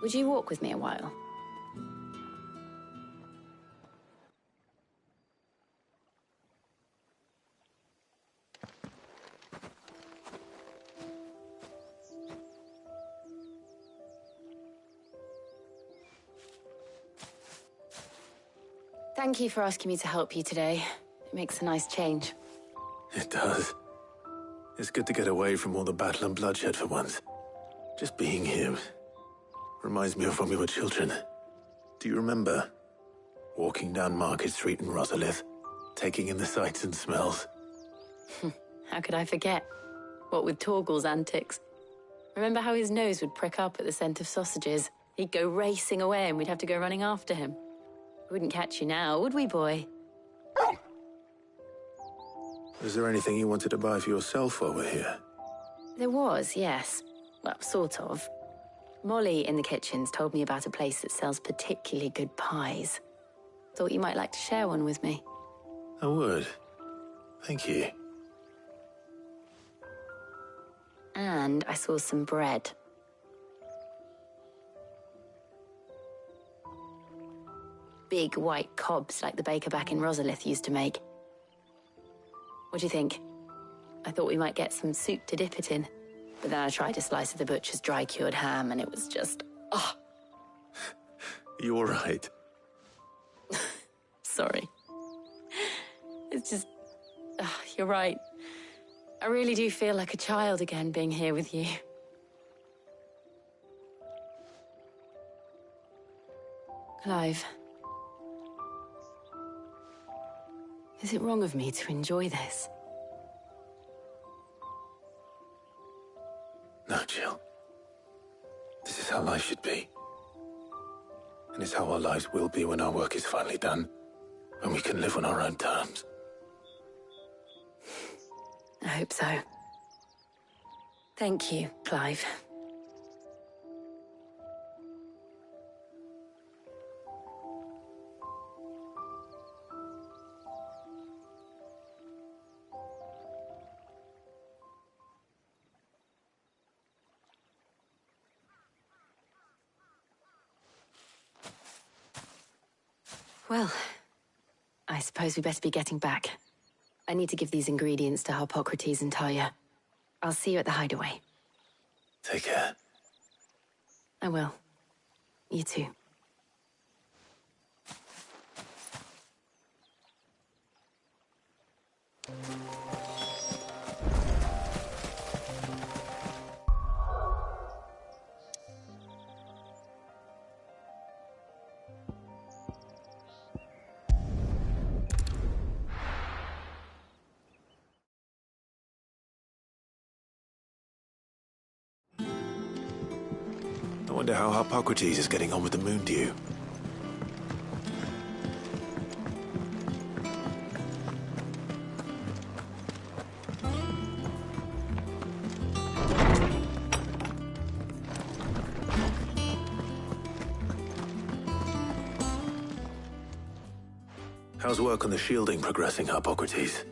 would you walk with me a while? Thank you for asking me to help you today. It makes a nice change. It does. It's good to get away from all the battle and bloodshed for once. Just being here reminds me of when we were children. Do you remember? Walking down Market Street in Rosalith, taking in the sights and smells. How could I forget? What with Torgal's antics. Remember how his nose would prick up at the scent of sausages? He'd go racing away and we'd have to go running after him. We wouldn't catch you now, would we, boy? Was there anything you wanted to buy for yourself while we're here? There was, yes. Well, sort of. Molly in the kitchens told me about a place that sells particularly good pies. Thought you might like to share one with me. I would. Thank you. And I saw some bread. Big white cobs like the baker back in Rosalith used to make. What do you think? I thought we might get some soup to dip it in. But then I tried a slice of the butcher's dry-cured ham and it was just... oh. You all right? Sorry. It's just... you're right. I really do feel like a child again being here with you. Clive. Is it wrong of me to enjoy this? No, Jill. This is how life should be. And it's how our lives will be when our work is finally done. When we can live on our own terms. I hope so. Thank you, Clive. Well, I suppose we better be getting back. I need to give these ingredients to Harpocrates and Talia. I'll see you at the hideaway. Take care. I will. You too. wonder how Hippocrates is getting on with the moon dew. How's work on the shielding progressing, Hippocrates?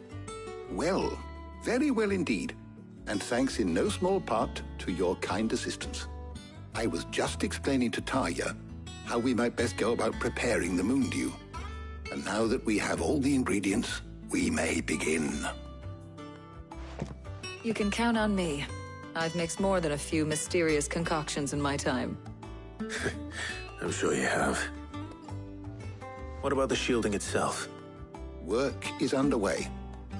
Well, very well indeed. And thanks in no small part to your kind assistance. I was just explaining to Tarja how we might best go about preparing the moon dew. And now that we have all the ingredients, we may begin. You can count on me. I've mixed more than a few mysterious concoctions in my time. I'm sure you have. What about the shielding itself? Work is underway,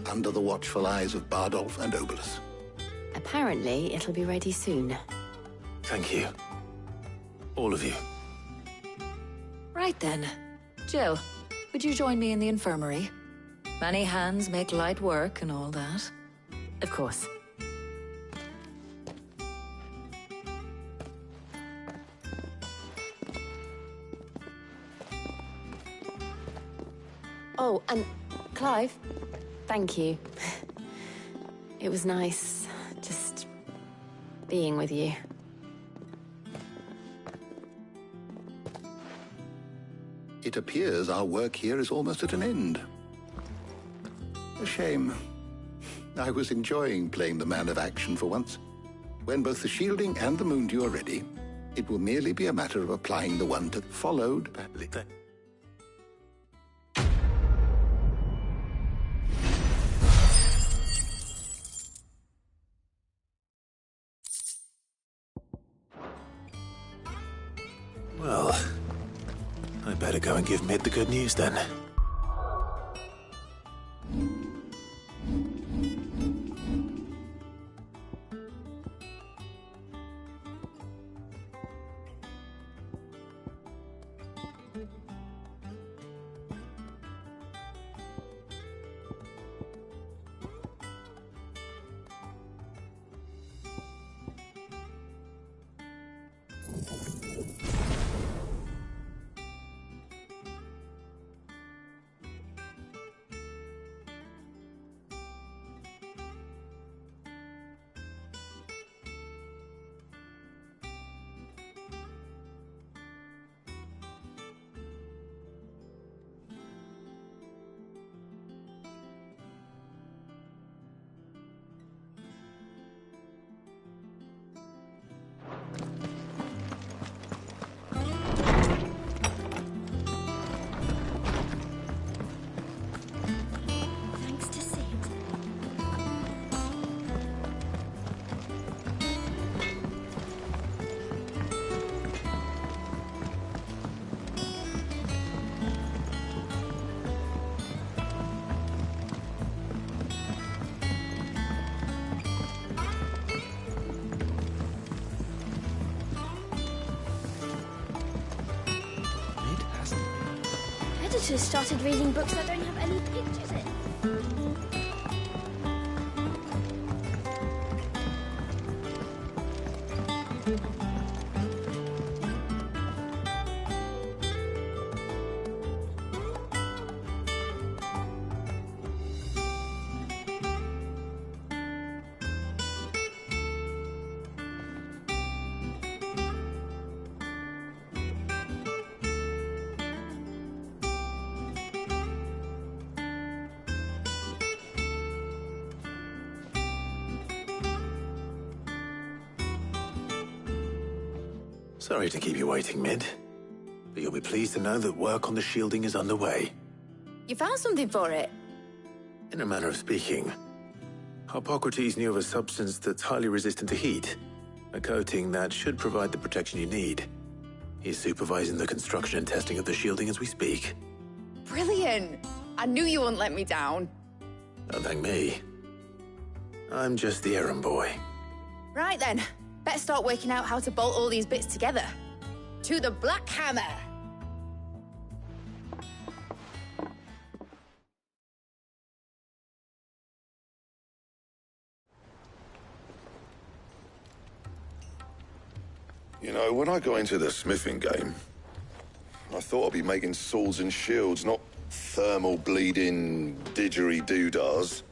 under the watchful eyes of Bardolph and Obolus. Apparently, it'll be ready soon. Thank you. All of you. Right then. Jill, would you join me in the infirmary? Many hands make light work and all that. Of course. Oh, and Clive, thank you. It was nice just being with you. It appears our work here is almost at an end. A shame. I was enjoying playing the man of action for once. When both the shielding and the moon dew are ready, it will merely be a matter of applying the one to followed. Well, I better go and give Mid the good news then. Thanks to Sid. Editors started reading books that don't have any pictures in. Sorry to keep you waiting, Mid. But you'll be pleased to know that work on the shielding is underway. You found something for it? In a manner of speaking, Hippocrates knew of a substance that's highly resistant to heat, a coating that should provide the protection you need. He's supervising the construction and testing of the shielding as we speak. Brilliant! I knew you wouldn't let me down. Don't thank me. I'm just the errand boy. Right then, better start working out how to bolt all these bits together. To the Black Hammer! You know, when I got into the smithing game, I thought I'd be making swords and shields, not thermal bleeding didgeridoo-dahs.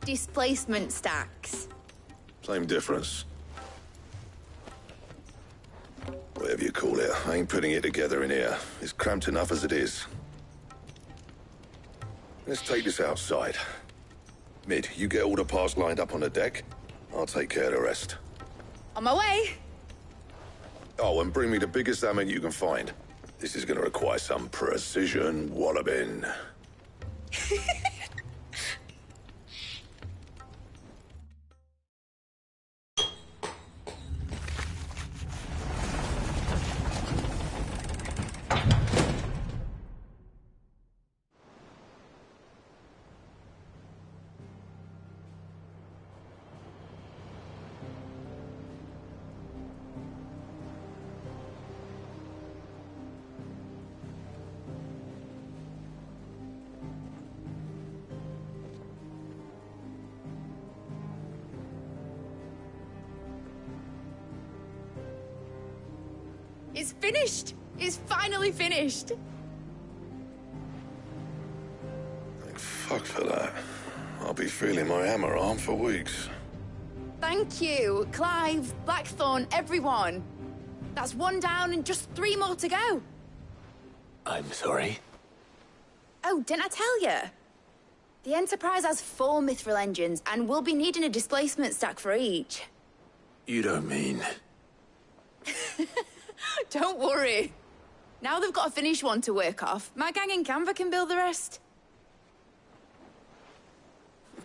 Displacement stacks. Same difference. Whatever you call it, I ain't putting it together in here. It's cramped enough as it is. Let's take this outside. Mid, you get all the parts lined up on the deck. I'll take care of the rest. On my way. Oh, and bring me the biggest hammer you can find. This is gonna require some precision walloping. It's finished! It's finally finished! Thank fuck for that. I'll be feeling my hammer arm for weeks. Thank you, Clive, Blackthorn, everyone. That's one down and just 3 more to go. I'm sorry. Oh, didn't I tell you? The Enterprise has 4 mithril engines, and we'll be needing a displacement stack for each. You don't mean... Don't worry. Now they've got a finished one to work off, my gang in Canva can build the rest.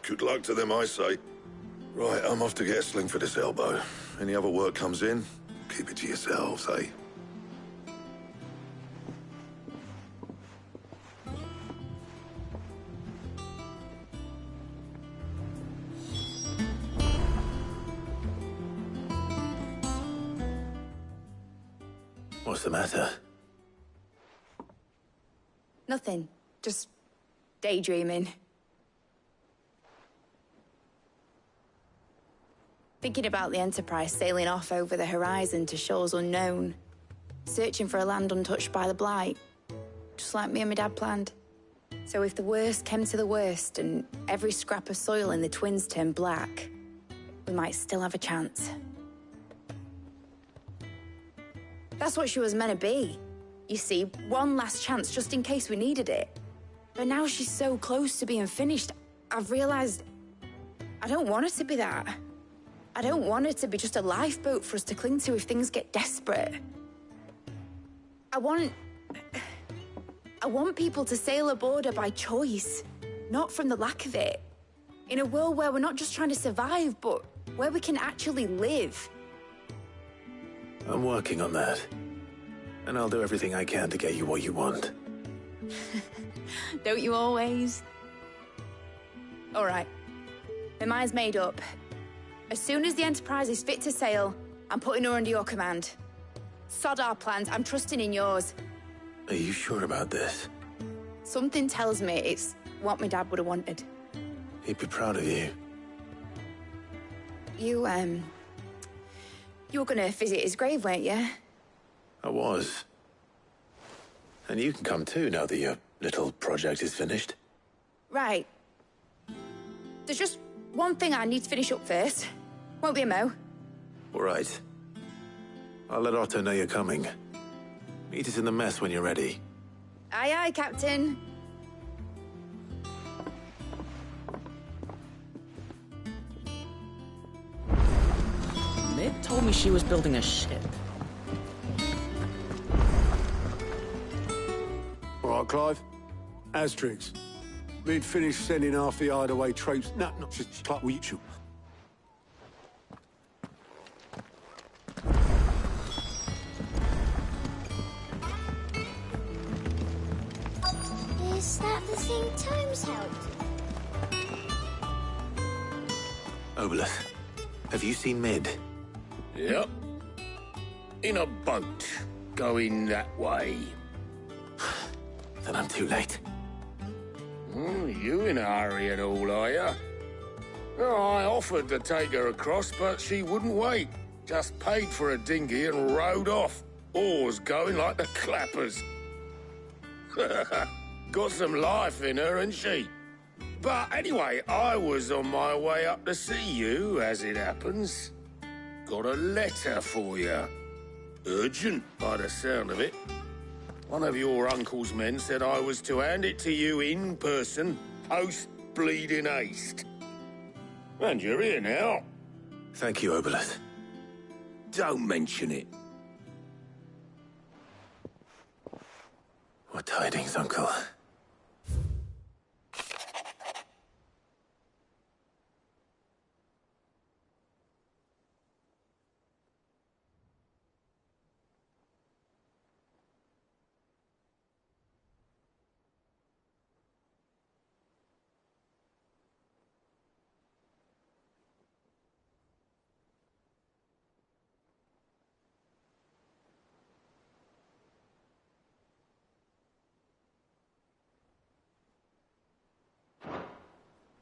Good luck to them, I say. Right, I'm off to get a sling for this elbow. Any other work comes in, keep it to yourselves, eh? What's the matter? Nothing. Just daydreaming. Thinking about the Enterprise sailing off over the horizon to shores unknown. Searching for a land untouched by the Blight. Just like me and my dad planned. So if the worst came to the worst and every scrap of soil in the Twins turned black, we might still have a chance. That's what she was meant to be. You see, one last chance just in case we needed it. But now she's so close to being finished, I've realized I don't want her to be that. I don't want her to be just a lifeboat for us to cling to if things get desperate. I want people to sail aboard her by choice, not from the lack of it. In a world where we're not just trying to survive, but where we can actually live. I'm working on that. And I'll do everything I can to get you what you want. Don't you always? All right. My mind's made up. As soon as the Enterprise is fit to sail, I'm putting her under your command. Sod our plans, I'm trusting in yours. Are you sure about this? Something tells me it's what my dad would have wanted. He'd be proud of you. You were gonna visit his grave, weren't you? I was. And you can come too now that your little project is finished. Right. There's just one thing I need to finish up first. Won't be a mo. All right. I'll let Otto know you're coming. Meet us in the mess when you're ready. Aye, aye, Captain. Mid told me she was building a ship. All right, Clive. Asterix. We'd finished sending half the hideaway troops. No, not just Clark Weechel. Is that the thing Times helped? Obolus, have you seen Mid? Yep. In a boat, going that way. Then I'm too late. You in a hurry and all, are you? Oh, I offered to take her across, but she wouldn't wait. Just paid for a dinghy and rowed off. Oars going like the clappers. Got some life in her, ain't she? But anyway, I was on my way up to see you, as it happens. Got a letter for you. Urgent, by the sound of it. One of your uncle's men said I was to hand it to you in person, post-bleeding haste. And you're here now. Thank you, Oberlith. Don't mention it. What tidings, Uncle?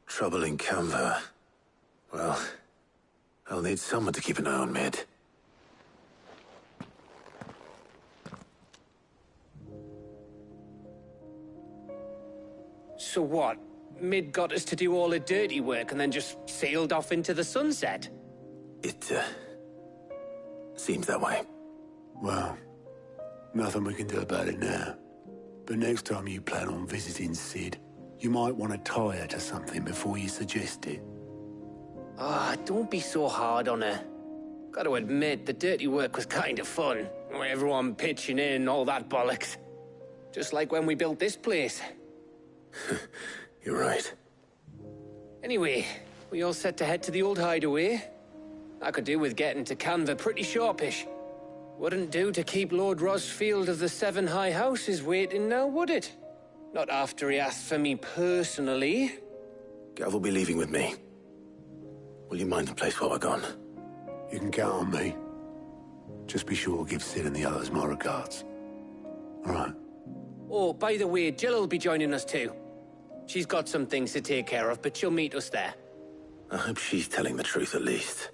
Trouble in Canva. Well, I'll need someone to keep an eye on Mid. So what? Mid got us to do all the dirty work and then just sailed off into the sunset? It, seems that way. Well, nothing we can do about it now. But next time you plan on visiting Sid, you might want to tie her to something before you suggest it. Ah, don't be so hard on her. Got to admit, the dirty work was kind of fun. Everyone pitching in, all that bollocks. Just like when we built this place. You're right. Anyway, we all set to head to the old hideaway. I could do with getting to Canva pretty sharpish. Wouldn't do to keep Lord Rosfield of the Seven High Houses waiting now, would it? Not after he asked for me personally. Gav will be leaving with me. Will you mind the place while we're gone? You can count on me. Just be sure to give Sid and the others my regards. All right. Oh, by the way, Jill will be joining us too. She's got some things to take care of, but she'll meet us there. I hope she's telling the truth at least.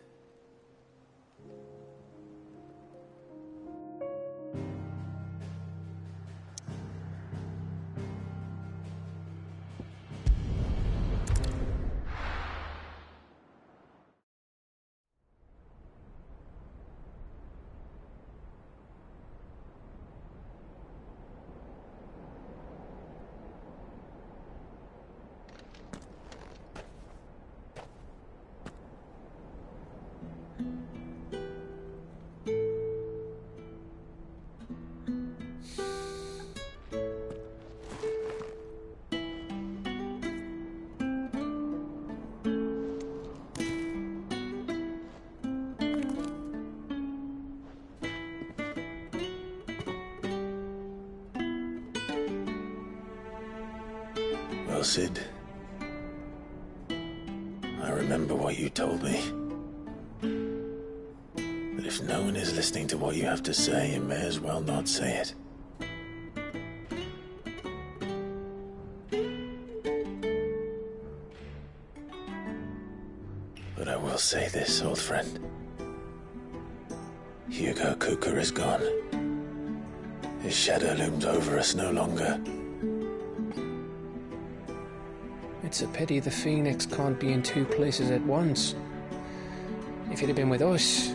Well, Sid, I remember what you told me. That if no one is listening to what you have to say, you may as well not say it. But I will say this, old friend. Hugo Cooker is gone. His shadow looms over us no longer. It's a pity the Phoenix can't be in two places at once. If he'd have been with us,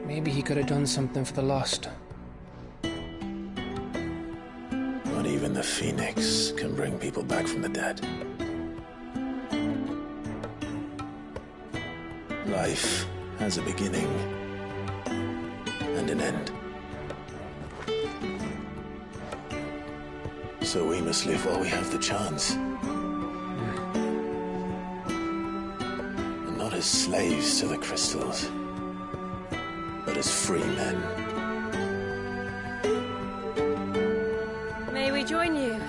maybe he could have done something for the Lost. Not even the Phoenix can bring people back from the dead. Life has a beginning and an end. So we must live while we have the chance. Not as slaves to the crystals, but as free men. May we join you?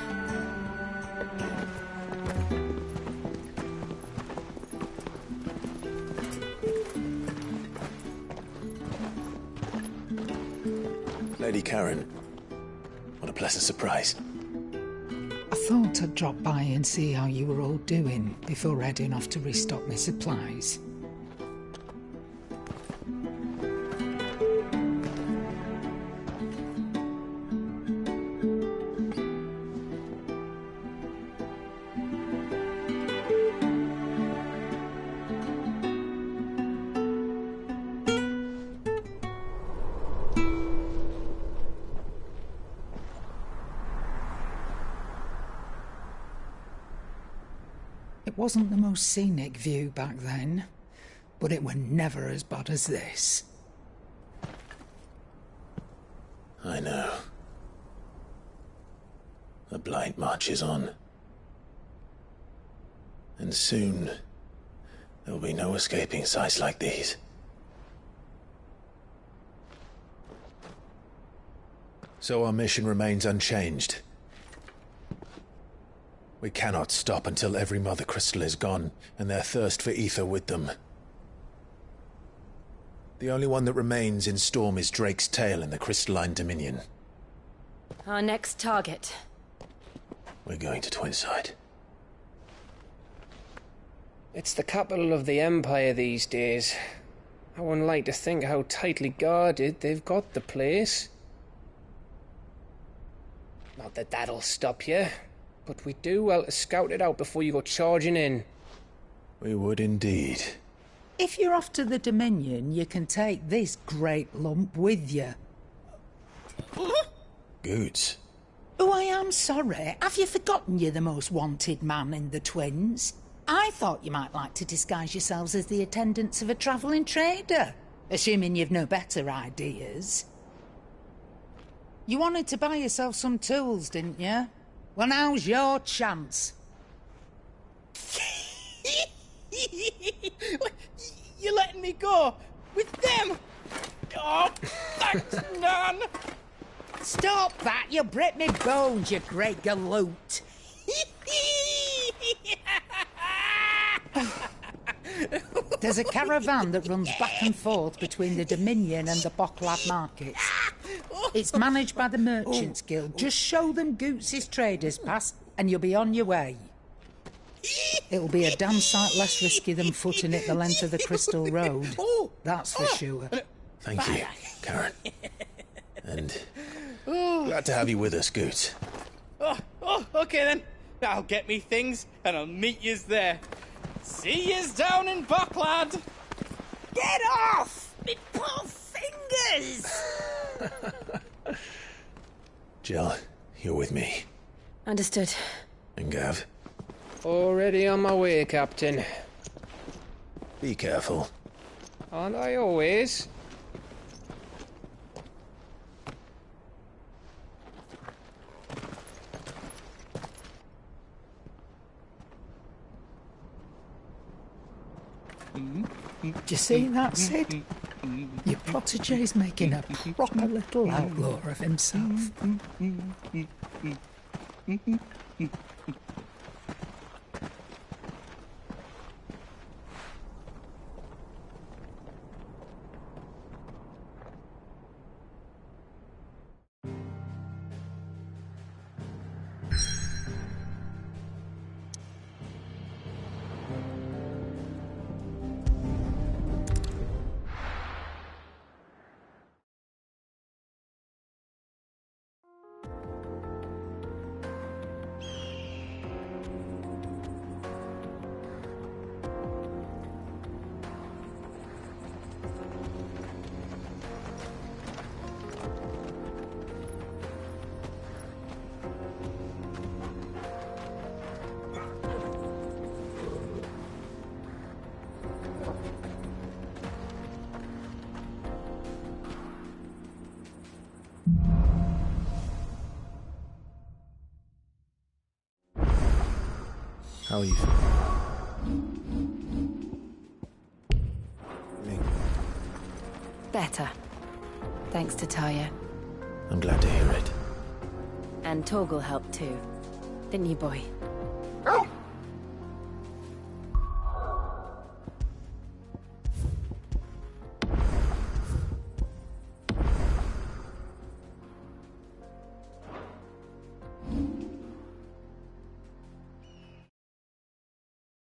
Lady Karen, what a pleasant surprise. I thought I'd drop by and see how you were all doing before heading off to restock my supplies. It wasn't the most scenic view back then, but it were never as bad as this. I know. The Blight marches on. And soon, there'll be no escaping sights like these. So our mission remains unchanged. We cannot stop until every Mother Crystal is gone, and their thirst for ether with them. The only one that remains in Storm is Drake's tail in the Crystalline Dominion. Our next target. We're going to Twinside. It's the capital of the Empire these days. I wouldn't like to think how tightly guarded they've got the place. Not that that'll stop you, but we do well to scout it out before you go charging in. We would indeed. If you're off to the Dominion, you can take this great lump with you. Goods. Oh, I am sorry. Have you forgotten you're the most wanted man in the Twins? I thought you might like to disguise yourselves as the attendants of a travelling trader, assuming you've no better ideas. You wanted to buy yourself some tools, didn't you? Well, now's your chance. You're letting me go with them? Oh, thanks, Nan. Stop that! You'll break me bones, you great galoot. There's a caravan that runs back and forth between the Dominion and the Bocklad markets. It's managed by the Merchants Guild. Just show them Goots' traders pass, and you'll be on your way. It'll be a damn sight less risky than footing it the length of the Crystal Road. That's for sure. Thank you, Karen. And glad to have you with us, Goots. Okay then. I'll get me things, and I'll meet yous there. See yous down in Bocklad. Get off! Me poor fingers! Jill, you're with me. Understood. And Gav? Already on my way, Captain. Be careful. Aren't I always? Do you see that, Sid? Your protégé's making a proper little outlaw of himself. How are you feeling? Better. Thanks to Taya. I'm glad to hear it. And Torgal helped too. Didn't you, boy?